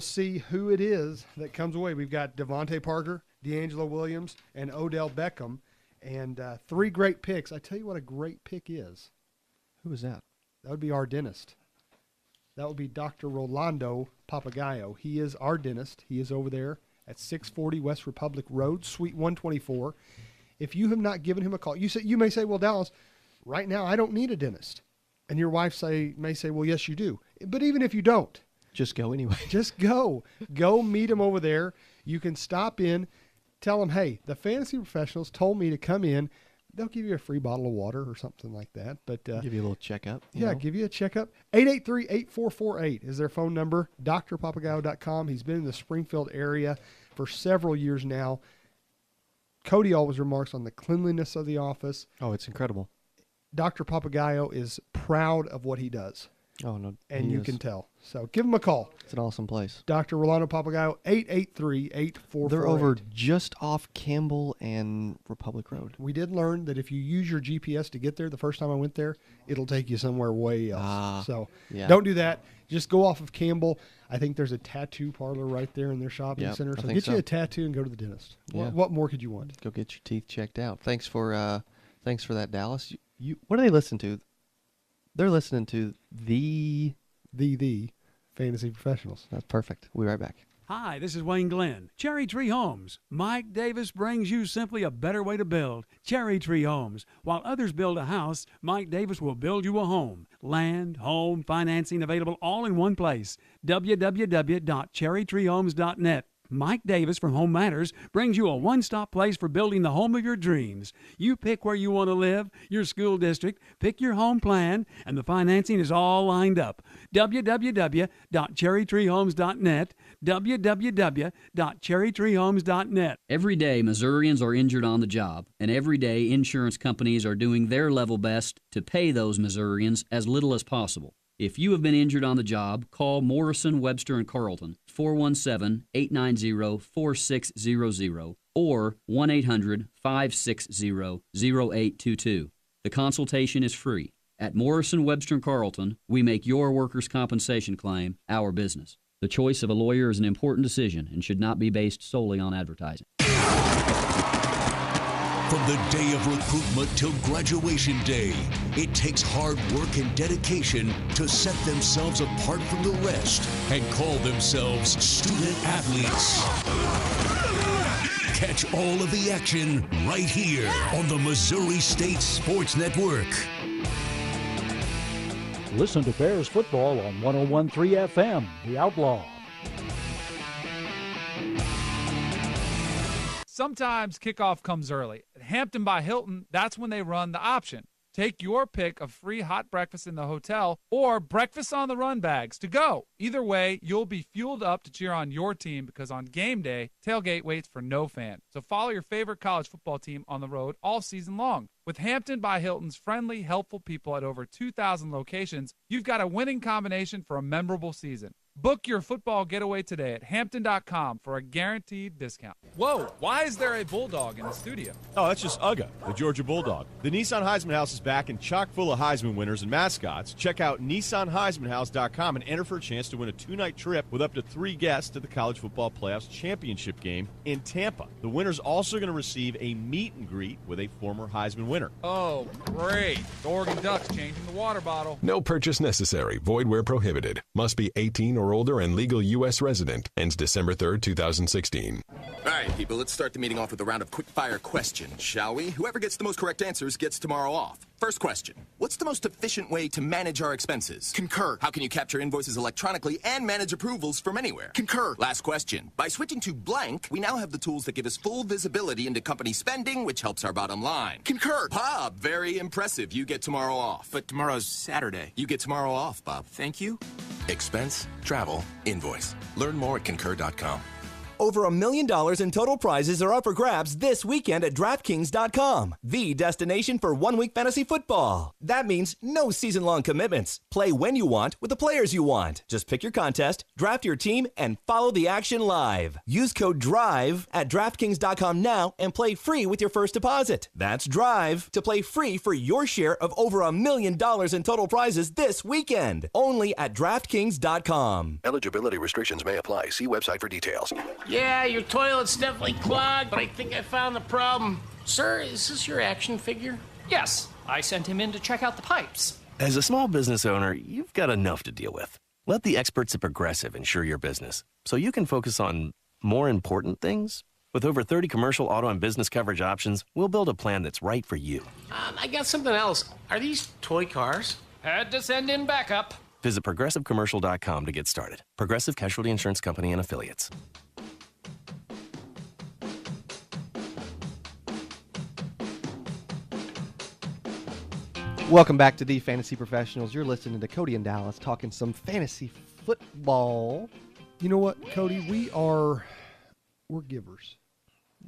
see who it is that comes away. We've got Devontae Parker, D'Angelo Williams, and Odell Beckham, and 3 great picks. I tell you what a great pick is. Who is that? That would be our dentist. That would be Dr. Rolando Papagayo. He is our dentist. He is over there at 640 West Republic Road, Suite 124. If you have not given him a call, you may say, well, Dallas, right now I don't need a dentist. And your wife may say, well, yes, you do. But even if you don't. Just go anyway. Just go. Go meet him over there. You can stop in, tell him, hey, the fantasy professionals told me to come in. They'll give you a free bottle of water or something like that. But give you a little checkup. Yeah, give you a checkup. 883-8448 is their phone number. drpapagayo.com. He's been in the Springfield area for several years now. Cody always remarks on the cleanliness of the office. Oh, it's incredible. Dr. Papagayo is proud of what he does. Oh, no. And you can tell. So give him a call. It's an awesome place. Dr. Rolando Papagayo, 883-8448. They're over just off Campbell and Republic Road. We did learn that if you use your GPS to get there, the first time I went there, it'll take you somewhere way else. So don't do that. Just go off of Campbell. I think there's a tattoo parlor right there in their shopping center. So get you a tattoo and go to the dentist. Yeah. What more could you want? Go get your teeth checked out. Thanks for that, Dallas. What do they listen to? They're listening to the Fantasy Professionals. That's perfect. We'll be right back. Hi, this is Wayne Glenn. Cherry Tree Homes. Mike Davis brings you simply a better way to build. Cherry Tree Homes. While others build a house, Mike Davis will build you a home. Land, home, financing available all in one place. www.cherrytreehomes.net. Mike Davis from Home Matters brings you a one-stop place for building the home of your dreams. You pick where you want to live, your school district, pick your home plan, and the financing is all lined up. www.cherrytreehomes.net, www.cherrytreehomes.net. Every day, Missourians are injured on the job, and every day insurance companies are doing their level best to pay those Missourians as little as possible. If you have been injured on the job, call Morrison, Webster, and Carlton, 417-890-4600 or 1-800-560-0822. The consultation is free. At Morrison, Webster, and Carlton, we make your workers' compensation claim our business. The choice of a lawyer is an important decision and should not be based solely on advertising. From the day of recruitment till graduation day, it takes hard work and dedication to set themselves apart from the rest and call themselves student athletes. Catch all of the action right here on the Missouri State Sports Network. Listen to Bears football on 101.3 FM, The Outlaw. Sometimes kickoff comes early. At Hampton by Hilton, that's when they run the option. Take your pick of free hot breakfast in the hotel or breakfast on the run bags to go. Either way, you'll be fueled up to cheer on your team because on game day, tailgate waits for no fan. So follow your favorite college football team on the road all season long. With Hampton by Hilton's friendly, helpful people at over 2,000 locations, you've got a winning combination for a memorable season. Book your football getaway today at Hampton.com for a guaranteed discount. Whoa, why is there a bulldog in the studio? Oh, that's just Uga, the Georgia Bulldog. The Nissan Heisman House is back and chock full of Heisman winners and mascots. Check out NissanHeismanHouse.com and enter for a chance to win a 2-night trip with up to 3 guests to the College Football Playoffs championship game in Tampa. The winner's also going to receive a meet and greet with a former Heisman winner. Oh, great. The Oregon Ducks changing the water bottle. No purchase necessary. Void where prohibited. Must be 18 or older and legal U.S. resident. Ends December 3rd, 2016. All right, people, let's start the meeting off with a round of quick-fire questions, shall we? Whoever gets the most correct answers gets tomorrow off. First question. What's the most efficient way to manage our expenses? Concur. How can you capture invoices electronically and manage approvals from anywhere? Concur. Last question. By switching to blank, we now have the tools that give us full visibility into company spending, which helps our bottom line. Concur. Bob, very impressive. You get tomorrow off. But tomorrow's Saturday. You get tomorrow off, Bob. Thank you. Expense, travel, invoice. Learn more at concur.com. Over $1 million in total prizes are up for grabs this weekend at DraftKings.com, the destination for one-week fantasy football. That means no season-long commitments. Play when you want with the players you want. Just pick your contest, draft your team, and follow the action live. Use code DRIVE at DraftKings.com now and play free with your first deposit. That's DRIVE to play free for your share of over $1 million in total prizes this weekend. Only at DraftKings.com. Eligibility restrictions may apply. See website for details. Yeah, your toilet's definitely clogged, but I think I found the problem. Sir, is this your action figure? Yes, I sent him in to check out the pipes. As a small business owner, you've got enough to deal with. Let the experts at Progressive insure your business so you can focus on more important things. With over 30 commercial, auto, and business coverage options, we'll build a plan that's right for you. I got something else. Are these toy cars? Had to send in backup. Visit ProgressiveCommercial.com to get started. Progressive Casualty Insurance Company and Affiliates. Welcome back to the Fantasy Professionals. You're listening to Cody and Dallas talking some fantasy football. You know what, Cody? We're givers.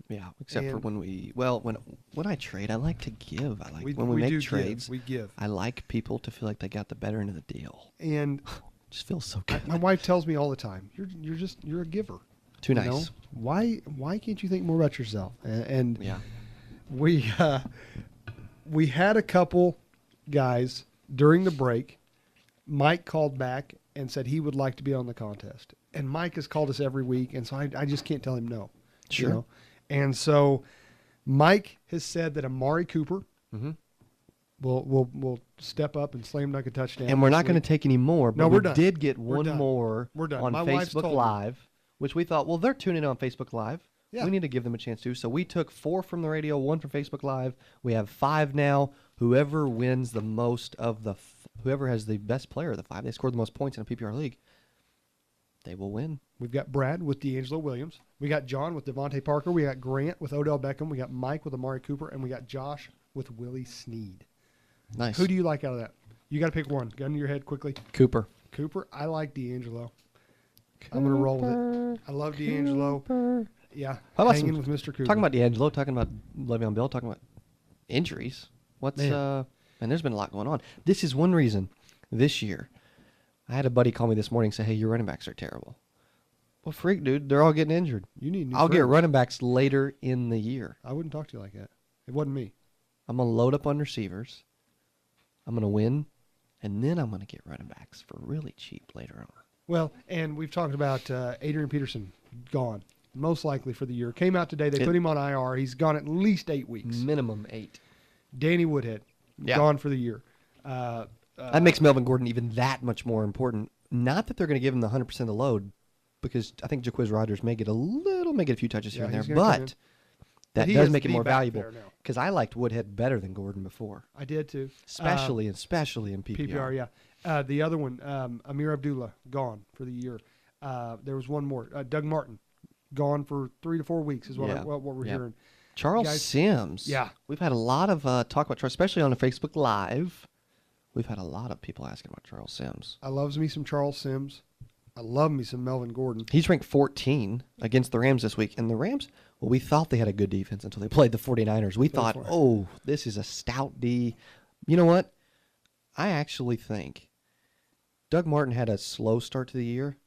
Yeah, except for when I trade, I like to give. I like when we make trades. We give. I like people to feel like they got the better end of the deal. And just feels so good. My wife tells me all the time, "You're a giver." Too nice. Know? Why can't you think more about yourself? And yeah, we had a couple guys during the break. Mike called back and said he would like to be on the contest. And Mike has called us every week, and so I just can't tell him no. Sure. You know? And so Mike has said that Amari Cooper will step up and slam dunk a touchdown. And we're not going to take any more, but we're we done. did get We're one done. more We're done. on My wife's Facebook told me. Live, which we thought, well, they're tuning in on Facebook Live. Yeah. We need to give them a chance to. So we took 4 from the radio, 1 from Facebook Live. We have 5 now. Whoever wins the most of the whoever has the best player of the 5, they scored the most points in a PPR league, they will win. We've got Brad with D'Angelo Williams. We got John with Devontae Parker. We got Grant with Odell Beckham. We got Mike with Amari Cooper. And we got Josh with Willie Snead. Nice. Who do you like out of that? You got to pick one. Gun to your head quickly. Cooper. I like D'Angelo. I'm going to roll with it. I love D'Angelo. Yeah. How about hanging with Mr. Cooper. Talking about D'Angelo, talking about Le'Veon Bell, talking about injuries. And there's been a lot going on. This is one reason this year. I had a buddy call me this morning and say, hey, your running backs are terrible. Well, freak, dude. They're all getting injured. You need new I'll get friends. running backs later in the year. I wouldn't talk to you like that. It wasn't me. I'm going to load up on receivers. I'm going to win. And then I'm going to get running backs for really cheap later on. Well, and we've talked about Adrian Peterson gone, most likely for the year. Came out today. They put him on IR. He's gone at least 8 weeks. Minimum 8. Danny Woodhead, gone for the year. That makes Melvin Gordon even that much more important. Not that they're going to give him the 100% of the load, because I think Jaquiz Rogers may get a few touches here and there, but that does make it more valuable. Because I liked Woodhead better than Gordon before. I did too. Especially in PPR. PPR, yeah. The other one, Amir Abdullah, gone for the year. There was one more. Doug Martin, gone for 3 to 4 weeks is what we're hearing. Charles Sims. Yeah. We've had a lot of talk about Charles, especially on the Facebook Live. We've had a lot of people asking about Charles Sims. I loves me some Charles Sims. I love me some Melvin Gordon. He's ranked 14 against the Rams this week. And the Rams, well, we thought they had a good defense until they played the 49ers. We thought, this is a stout D. You know what? I actually think Doug Martin had a slow start to the year.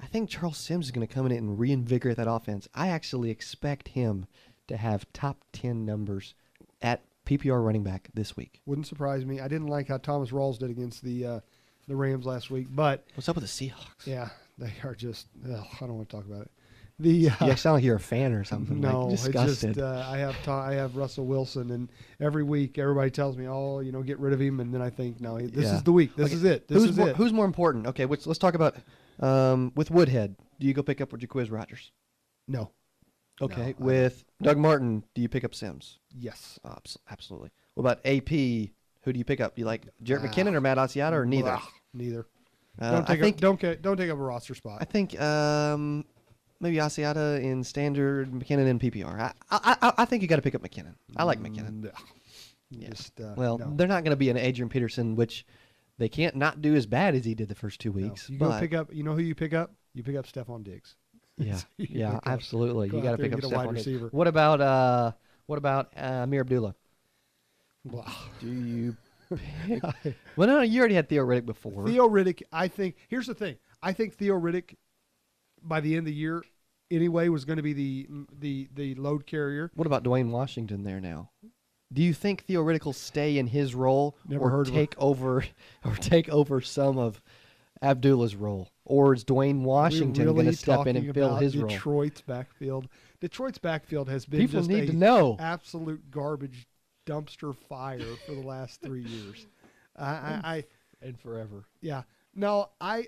I think Charles Sims is going to come in and reinvigorate that offense. I actually expect him to have top 10 numbers at PPR running back this week. Wouldn't surprise me. I didn't like how Thomas Rawls did against the Rams last week, but what's up with the Seahawks? Yeah, they are just. I don't want to talk about it. You sound like you're a fan or something. No, it's just I have Russell Wilson, and every week everybody tells me, get rid of him, and then I think, no, this is the week. This is it. Who's more important? Okay, let's talk about with Woodhead. Do you go pick up Jaquiz Rogers? No. Okay, with Doug Martin, do you pick up Sims? Yes. Absolutely. What about AP? Who do you pick up? Do you like Jarrett McKinnon or Matt Asiata or neither? Neither. Don't take up a roster spot. I think maybe Asiata in standard, McKinnon in PPR. I think you got to pick up McKinnon. I like McKinnon. No. They're not going to be an Adrian Peterson, which they can't not do as bad as he did the first 2 weeks. You go pick up. You know who you pick up? You pick up Stephon Diggs. Yeah, absolutely. You got to pick up a wide Stephon Diggs. receiver. What about Amir Abdullah? Do you pick? Well, no, you already had Theo Riddick before. Theo Riddick, I think. Here's the thing. I think Theo Riddick, by the end of the year, anyway, was going to be the load carrier. What about Dwayne Washington there now? Do you think Theo Riddick will stay in his role or take over some of Abdullah's role? Or is Dwayne Washington going to step in and fill his role? Detroit's backfield. Detroit's backfield has been People just need to know. Absolute garbage dumpster fire for the last 3 years. And forever. Yeah. No, I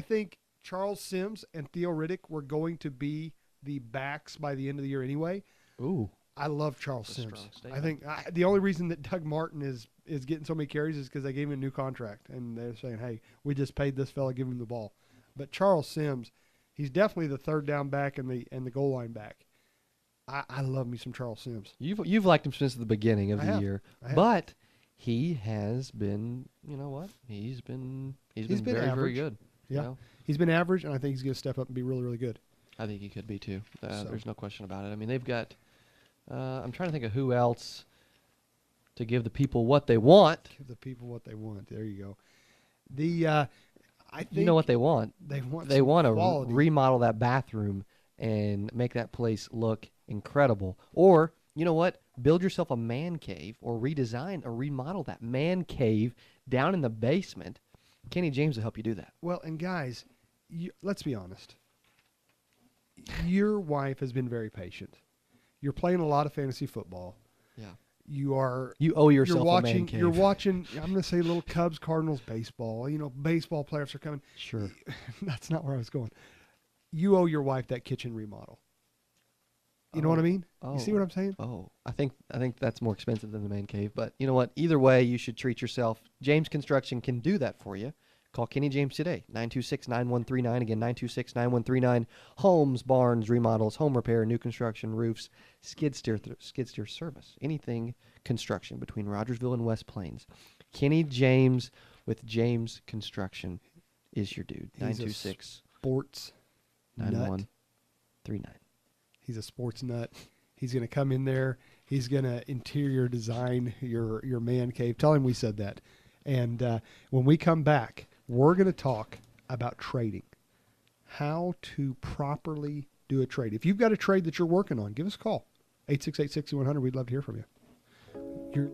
think Charles Sims and Theo Riddick were going to be the backs by the end of the year anyway. Ooh. I love Charles Sims. I think the only reason that Doug Martin is getting so many carries is because they gave him a new contract, and they're saying, hey, we just paid this fella, give him the ball. But Charles Sims, he's definitely the third down back and the goal line back. I love me some Charles Sims. You've liked him since the beginning of the year, but he has been, you know what? He's been very, average. very good. Yeah, you know? He's been average, and I think he's going to step up and be really, really good. I think he could be too. There's no question about it. I mean, they've got. I'm trying to think of who else to give the people what they want. Give the people what they want. There you go. I think you know what they want. They want to remodel that bathroom and make that place look incredible. Or you know what? Build yourself a man cave or redesign or remodel that man cave down in the basement. Kenny James will help you do that. Well, and guys, let's be honest. Your wife has been very patient. You're playing a lot of fantasy football. Yeah. You owe yourself a man cave. You're watching, I'm going to say little Cubs, Cardinals baseball. You know, baseball players are coming. Sure. That's not where I was going. You owe your wife that kitchen remodel. You know what I mean? You see what I'm saying? I think that's more expensive than the man cave. But you know what? Either way, you should treat yourself. James Construction can do that for you. Call Kenny James today, 926-9139. Again, 926-9139. Homes, barns, remodels, home repair, new construction, roofs, skid steer service. Anything construction between Rogersville and West Plains. Kenny James with James Construction is your dude. 926 sports 9139. He's a sports nut. He's going to come in there. He's going to interior design your man cave. Tell him we said that. And when we come back, we're going to talk about trading, how to properly do a trade. If you've got a trade that you're working on, give us a call, 868-6100. We'd love to hear from you.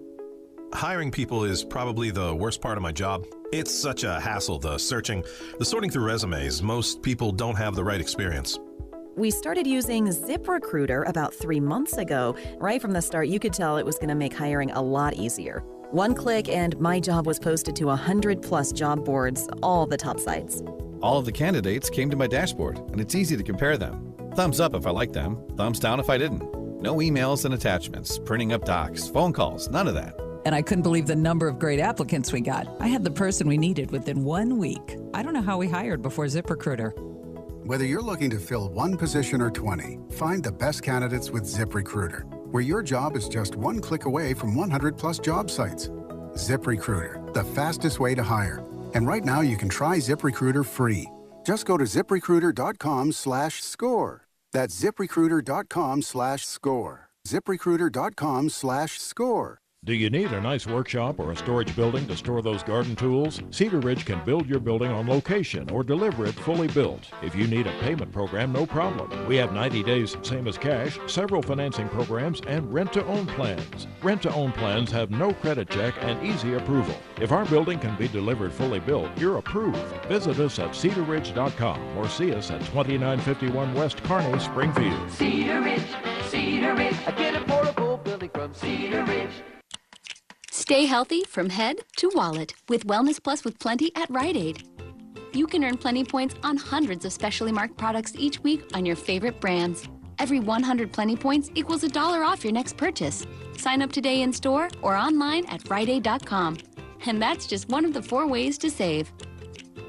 Hiring people is probably the worst part of my job. It's such a hassle, the sorting through resumes. Most people don't have the right experience. We started using ZipRecruiter about 3 months ago. Right from the start, you could tell it was going to make hiring a lot easier. One click and my job was posted to 100+ job boards, all the top sites. All of the candidates came to my dashboard, and it's easy to compare them. Thumbs up if I liked them, thumbs down if I didn't. No emails and attachments, printing up docs, phone calls, none of that. And I couldn't believe the number of great applicants we got. I had the person we needed within 1 week. I don't know how we hired before ZipRecruiter. Whether you're looking to fill one position or 20, find the best candidates with ZipRecruiter, where your job is just one click away from 100+ job sites. ZipRecruiter, the fastest way to hire. And right now you can try ZipRecruiter free. Just go to ZipRecruiter.com/score. That's ZipRecruiter.com/score. ZipRecruiter.com/score. Do you need a nice workshop or a storage building to store those garden tools? Cedar Ridge can build your building on location or deliver it fully built. If you need a payment program, no problem. We have 90 days, same as cash, several financing programs, and rent-to-own plans. Rent-to-own plans have no credit check and easy approval. If our building can be delivered fully built, you're approved. Visit us at cedarridge.com or see us at 2951 West Kearney, Springfield. Cedar Ridge, Cedar Ridge. I get a portable building from Cedar Ridge. Stay healthy from head to wallet with Wellness Plus with Plenty at Rite Aid. You can earn Plenty points on hundreds of specially marked products each week on your favorite brands. Every 100 Plenty points equals $1 off your next purchase. Sign up today in store or online at riteaid.com. And that's just one of the 4 ways to save.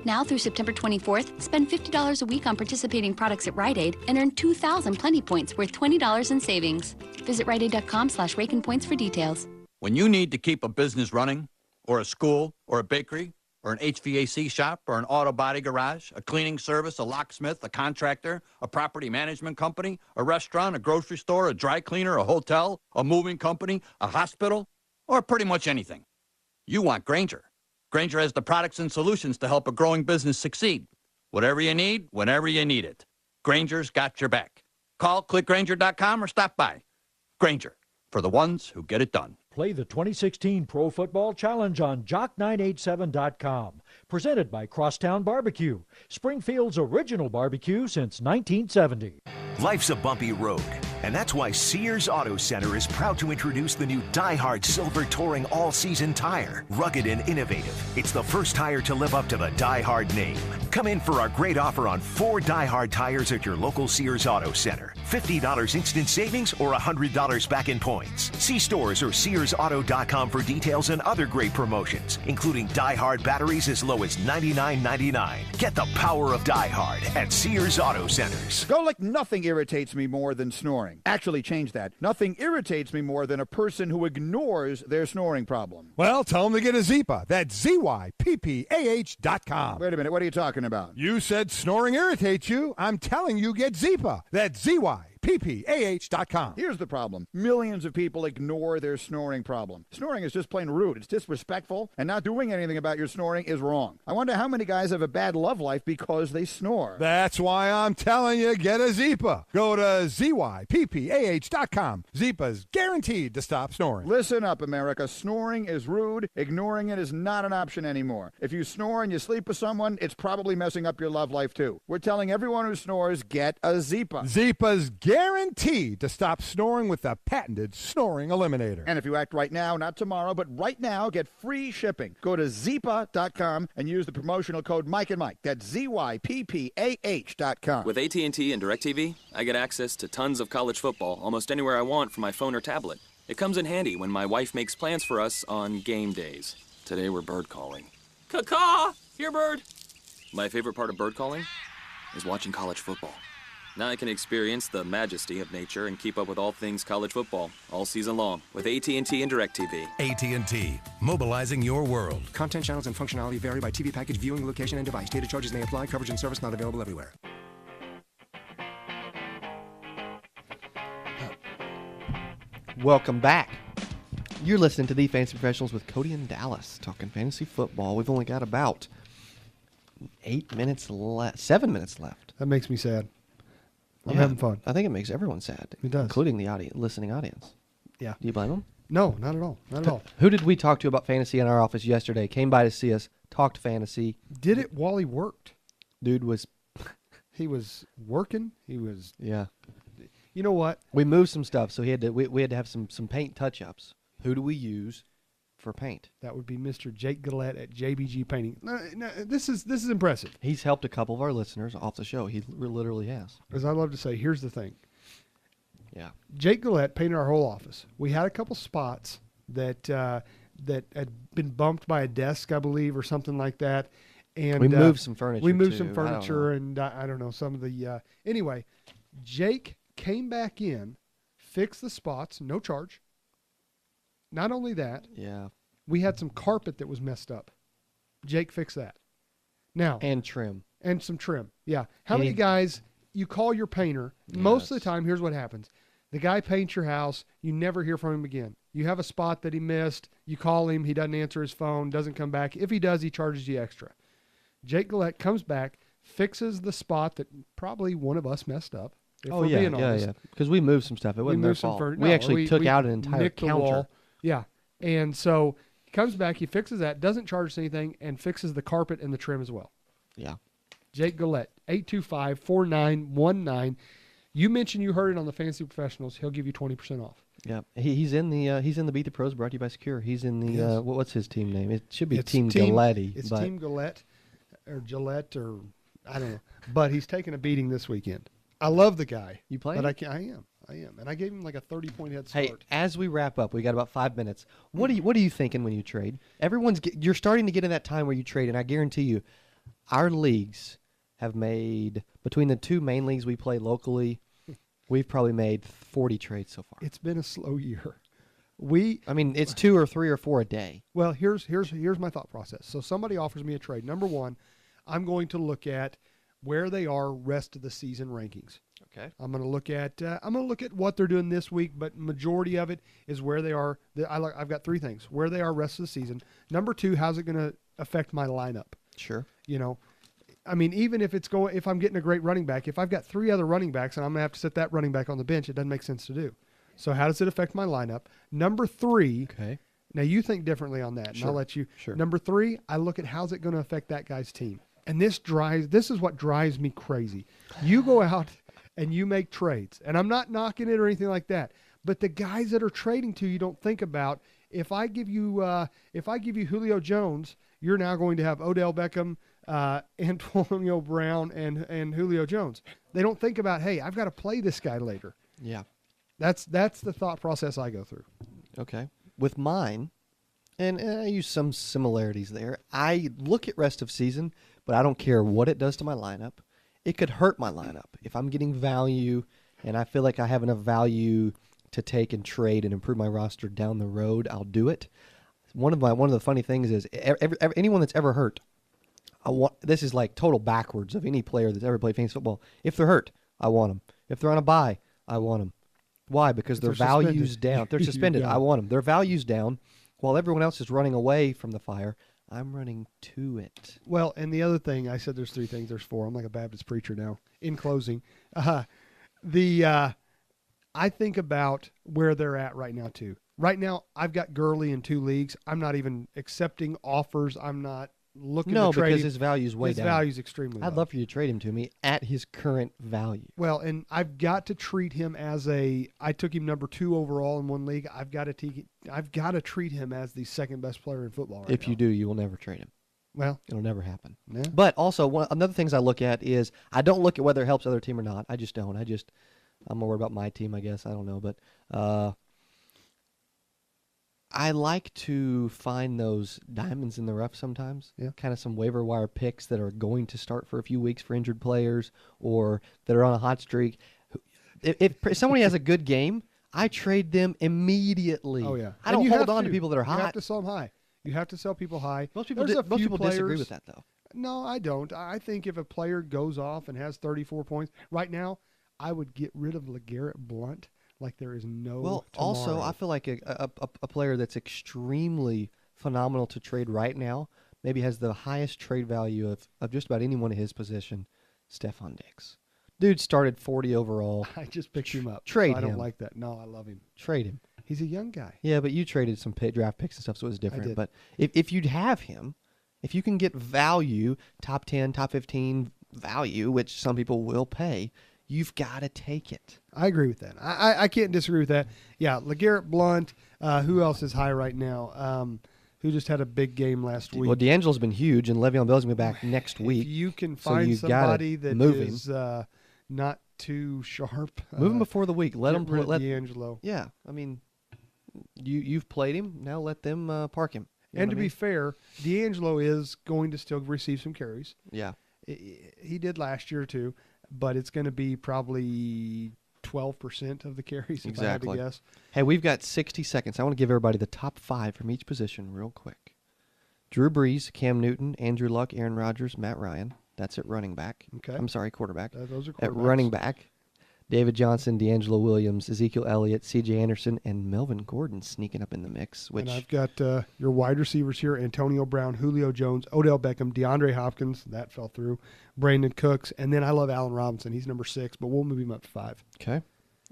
Now through September 24th, spend $50 a week on participating products at Rite Aid and earn 2,000 Plenty points worth $20 in savings. Visit riteaid.com/rakenpoints for details. When you need to keep a business running, or a school, or a bakery, or an HVAC shop, or an auto body garage, a cleaning service, a locksmith, a contractor, a property management company, a restaurant, a grocery store, a dry cleaner, a hotel, a moving company, a hospital, or pretty much anything, you want Grainger. Grainger has the products and solutions to help a growing business succeed. Whatever you need, whenever you need it. Grainger's got your back. Call clickgrainger.com or stop by. Grainger, for the ones who get it done. Play the 2016 Pro Football Challenge on Jock987.com. Presented by Crosstown Barbecue, Springfield's original barbecue since 1970. Life's a bumpy road, and that's why Sears Auto Center is proud to introduce the new Die-Hard Silver Touring All-Season tire. Rugged and innovative, it's the first tire to live up to the Die-Hard name. Come in for our great offer on 4 Die-Hard tires at your local Sears Auto Center. $50 instant savings or $100 back in points. See stores or SearsAuto.com for details and other great promotions, including Die-Hard batteries as low as $99.99. Get the power of Die-Hard at Sears Auto Centers. Go like nothing irritates me more than snoring. Actually, change that. Nothing irritates me more than a person who ignores their snoring problem. Well, tell them to get a Zipa. That's ZYPPAH.com. Wait a minute. What are you talking about? You said snoring irritates you. I'm telling you, get Zipa. That's ZYPPAH.com. Here's the problem. Millions of people ignore their snoring problem. Snoring is just plain rude. It's disrespectful, and not doing anything about your snoring is wrong. I wonder how many guys have a bad love life because they snore. That's why I'm telling you, get a Zipa. Go to ZYPPAH.com. Zipa's guaranteed to stop snoring. Listen up, America. Snoring is rude. Ignoring it is not an option anymore. If you snore and you sleep with someone, it's probably messing up your love life, too. We're telling everyone who snores, get a Zipa. Zipa's guaranteed to stop snoring with the patented Snoring Eliminator. And if you act right now, not tomorrow, but right now, get free shipping. Go to Zipa.com and use the promotional code Mike and Mike. That's ZYPPAH.com. With AT&T and DirecTV, I get access to tons of college football almost anywhere I want from my phone or tablet. It comes in handy when my wife makes plans for us on game days. Today we're bird calling. Caw-caw! Here, bird! My favorite part of bird calling is watching college football. Now I can experience the majesty of nature and keep up with all things college football all season long with AT&T and DirecTV. AT&T, mobilizing your world. Content, channels, and functionality vary by TV package, viewing location, and device. Data charges may apply. Coverage and service not available everywhere. Welcome back. You're listening to The Fantasy Professionals with Cody and Dallas, talking fantasy football. We've only got about 7 minutes left. That makes me sad. I'm Yeah, having fun. I think it makes everyone sad. It does. Including the listening audience. Yeah. Do you blame them? No, not at all. Not at all. Who did we talk to about fantasy in our office yesterday? Came by to see us, talked fantasy. Did it while he worked. Dude was He was working. He was. yeah. You know what? We moved some stuff, so we had to have some paint touch-ups. Who do we use for paint? That would be Mr. Jake Gillette at JBG Painting. No, this is impressive. He's helped a couple of our listeners off the show. He literally has. As I love to say, here's the thing. Yeah. Jake Gillette painted our whole office. We had a couple spots that that had been bumped by a desk, I believe, or something like that. And we moved some furniture. We moved too. some furniture, and I don't know some of the. Anyway, Jake came back in, fixed the spots, no charge. Not only that, yeah, we had some carpet that was messed up. Jake fixed that. Now and trim and some trim. Yeah. How many guys you call your painter? Yes. Most of the time, here's what happens: the guy paints your house. You never hear from him again. You have a spot that he missed. You call him. He doesn't answer his phone. Doesn't come back. If he does, he charges you extra. Jake Gillette comes back, fixes the spot that probably one of us messed up. If we're being honest. Yeah. Because we moved some stuff. It wasn't their fault. We actually took out an entire counter. Yeah, and so he comes back, he fixes that, doesn't charge us anything, and fixes the carpet and the trim as well. Yeah. Jake Gillette, 825-4919. You mentioned you heard it on the Fantasy Professionals. He'll give you 20% off. Yeah, he's in the Beat the Pros brought to you by Secure. He's in the what's his team name? It should be Team Gillette. It's Team Gillette or Gillette or I don't know. But he's taking a beating this weekend. I love the guy. You play? But I am. And I gave him like a 30-point head start. Hey, as we wrap up, we got about 5 minutes. What are you thinking when you trade? You're starting to get in that time where you trade, and I guarantee you, our leagues have made, between the two main leagues we play locally, we've probably made 40 trades so far. It's been a slow year. It's 2 or 3 or 4 a day. Well, here's my thought process. So somebody offers me a trade. Number one, I'm going to look at where they are rest of the season rankings. Okay. I'm going to look at what they're doing this week, but majority of it is where they are. I've got 3 things: where they are rest of the season. Number 2, how's it going to affect my lineup? Sure. Even if I'm getting a great running back, if I've got 3 other running backs and I'm going to have to set that running back on the bench, it doesn't make sense to do. So how does it affect my lineup? Number 3. Okay. Now you think differently on that, and I'll let you. Sure. Number 3, I look at how's it going to affect that guy's team. And this is what drives me crazy. You go out and you make trades, and I'm not knocking it or anything like that, but the guys that are trading to you don't think about, if I give you Julio Jones, you're now going to have Odell Beckham, Antonio Brown, and Julio Jones. They don't think about, hey, I've got to play this guy later. Yeah. That's the thought process I go through. Okay. With mine, and I use some similarities there, I look at rest of season, but I don't care what it does to my lineup. It could hurt my lineup. If I'm getting value and I feel like I have enough value to take and trade and improve my roster down the road, I'll do it. One of the funny things is anyone that's ever hurt, this is like total backwards of any player that's ever played fantasy football. If they're hurt, I want them. If they're on a bye, I want them. Why? Because their value's down. They're suspended. I want them. Their value's down while everyone else is running away from the fire. I'm running to it. Well, and the other thing, I said there's 3 things, there's 4. I'm like a Baptist preacher now. In closing, I think about where they're at right now, too. Right now, I've got Gurley in 2 leagues. I'm not even accepting offers. I'm not looking to trade. No, because his value's way down. His value's extremely low. I'd love for you to trade him to me at his current value. Well, and I've got to treat him I took him number 2 overall in one league. I've got to treat him as the second best player in football right now. If you do, you will never trade him. Well, it'll never happen. Yeah. But also, another things I look at is I don't look at whether it helps other team or not. I just don't. I'm more worried about my team, I guess. I don't know. But I like to find those diamonds in the rough sometimes. Yeah. Kind of some waiver wire picks that are going to start for a few weeks for injured players or that are on a hot streak. If somebody has a good game, I trade them immediately. Oh, yeah. I don't hold on to people that are hot. You have to sell them high. You have to sell people high. Most people disagree with that, though. No, I don't. I think if a player goes off and has 34 points, right now, I would get rid of LeGarrette Blount like there is no tomorrow. Also, I feel like a player that's extremely phenomenal to trade right now maybe has the highest trade value of just about anyone in his position, Stephon Diggs. Dude started 40 overall. I just picked him up. Trade so I him. don't like that. No, I love him. Trade him. He's a young guy. Yeah, but you traded some draft picks and stuff, so it was different. I did. But if you'd have him, If you can get value, top 10, top 15 value, which some people will pay, you've got to take it. I agree with that. I can't disagree with that. Yeah, LeGarrette Blount. Who else is high right now? Who just had a big game last week? Well, D'Angelo's been huge, and Le'Veon Bell's going to be back next week. If you can find somebody that is not too sharp. Move him before the week. Let him play D'Angelo. Yeah, I mean, you've played him. Now let them park him. And to be fair, D'Angelo is going to still receive some carries. Yeah. He did last year too, but it's going to be probably 12% of the carries, if I had to guess. Hey, we've got 60 seconds. I want to give everybody the top 5 from each position real quick. Drew Brees, Cam Newton, Andrew Luck, Aaron Rodgers, Matt Ryan. That's at running back. Okay. I'm sorry, quarterback. Those are quarterbacks. At running back, David Johnson, D'Angelo Williams, Ezekiel Elliott, C.J. Anderson, and Melvin Gordon sneaking up in the mix. And I've got your wide receivers here, Antonio Brown, Julio Jones, Odell Beckham, DeAndre Hopkins. That fell through. Brandon Cooks. And then I love Allen Robinson. He's number 6, but we'll move him up to 5. Okay.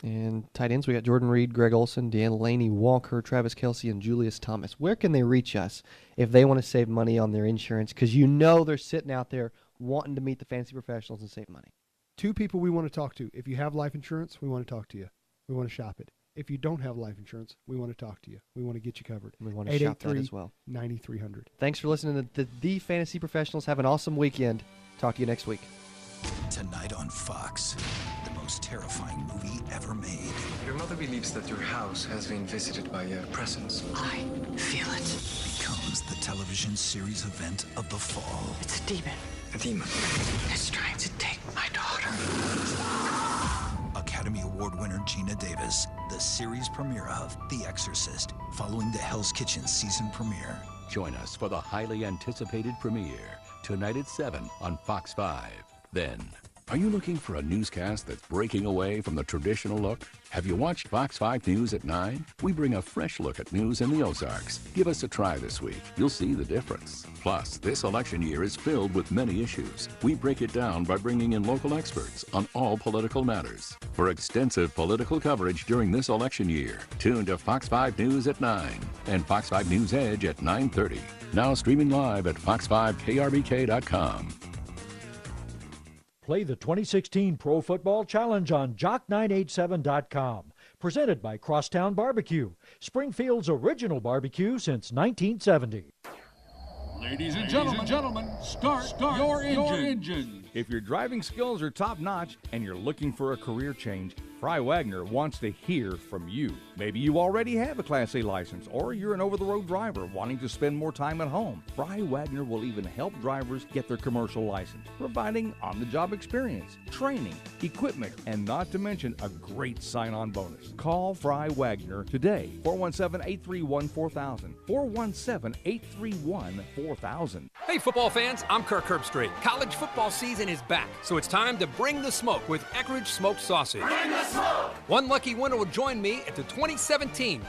And tight ends, we got Jordan Reed, Greg Olson, Delaney Walker, Travis Kelce, and Julius Thomas. Where can they reach us if they want to save money on their insurance? Because they're sitting out there wanting to meet the fantasy professionals and save money. 2 people we want to talk to. If you have life insurance, we want to talk to you. We want to shop it. If you don't have life insurance, we want to talk to you. We want to get you covered. We want to shop that as well. 9300. Thanks for listening to the Fantasy Professionals. Have an awesome weekend. Talk to you next week. Tonight on Fox, the most terrifying movie ever made. Your mother believes that your house has been visited by a presence. I feel it. Becomes the television series event of the fall. It's a demon. A demon. It's trying to take my daughter. Academy Award winner Gina Davis, the series premiere of The Exorcist, following the Hell's Kitchen season premiere. Join us for the highly anticipated premiere, tonight at 7 on Fox 5. Then, are you looking for a newscast that's breaking away from the traditional look? Have you watched Fox 5 News at 9? We bring a fresh look at news in the Ozarks. Give us a try this week. You'll see the difference. Plus, this election year is filled with many issues. We break it down by bringing in local experts on all political matters. For extensive political coverage during this election year, tune to Fox 5 News at 9 and Fox 5 News Edge at 9:30. Now streaming live at fox5krbk.com. Play the 2016 Pro Football Challenge on Jock987.com. Presented by Crosstown Barbecue, Springfield's original barbecue since 1970. Ladies and gentlemen, start your engine. If your driving skills are top-notch and you're looking for a career change, Fry Wagner wants to hear from you. Maybe you already have a Class A license, or you're an over-the-road driver wanting to spend more time at home. Fry Wagner will even help drivers get their commercial license, providing on-the-job experience, training, equipment, and not to mention a great sign-on bonus. Call Fry Wagner today, 417-831-4000, 417-831-4000. Hey football fans, I'm Kirk Herbstreit. College football season is back, so it's time to bring the smoke with Eckrich Smoked Sausage. Bring the smoke! One lucky winner will join me at the 2017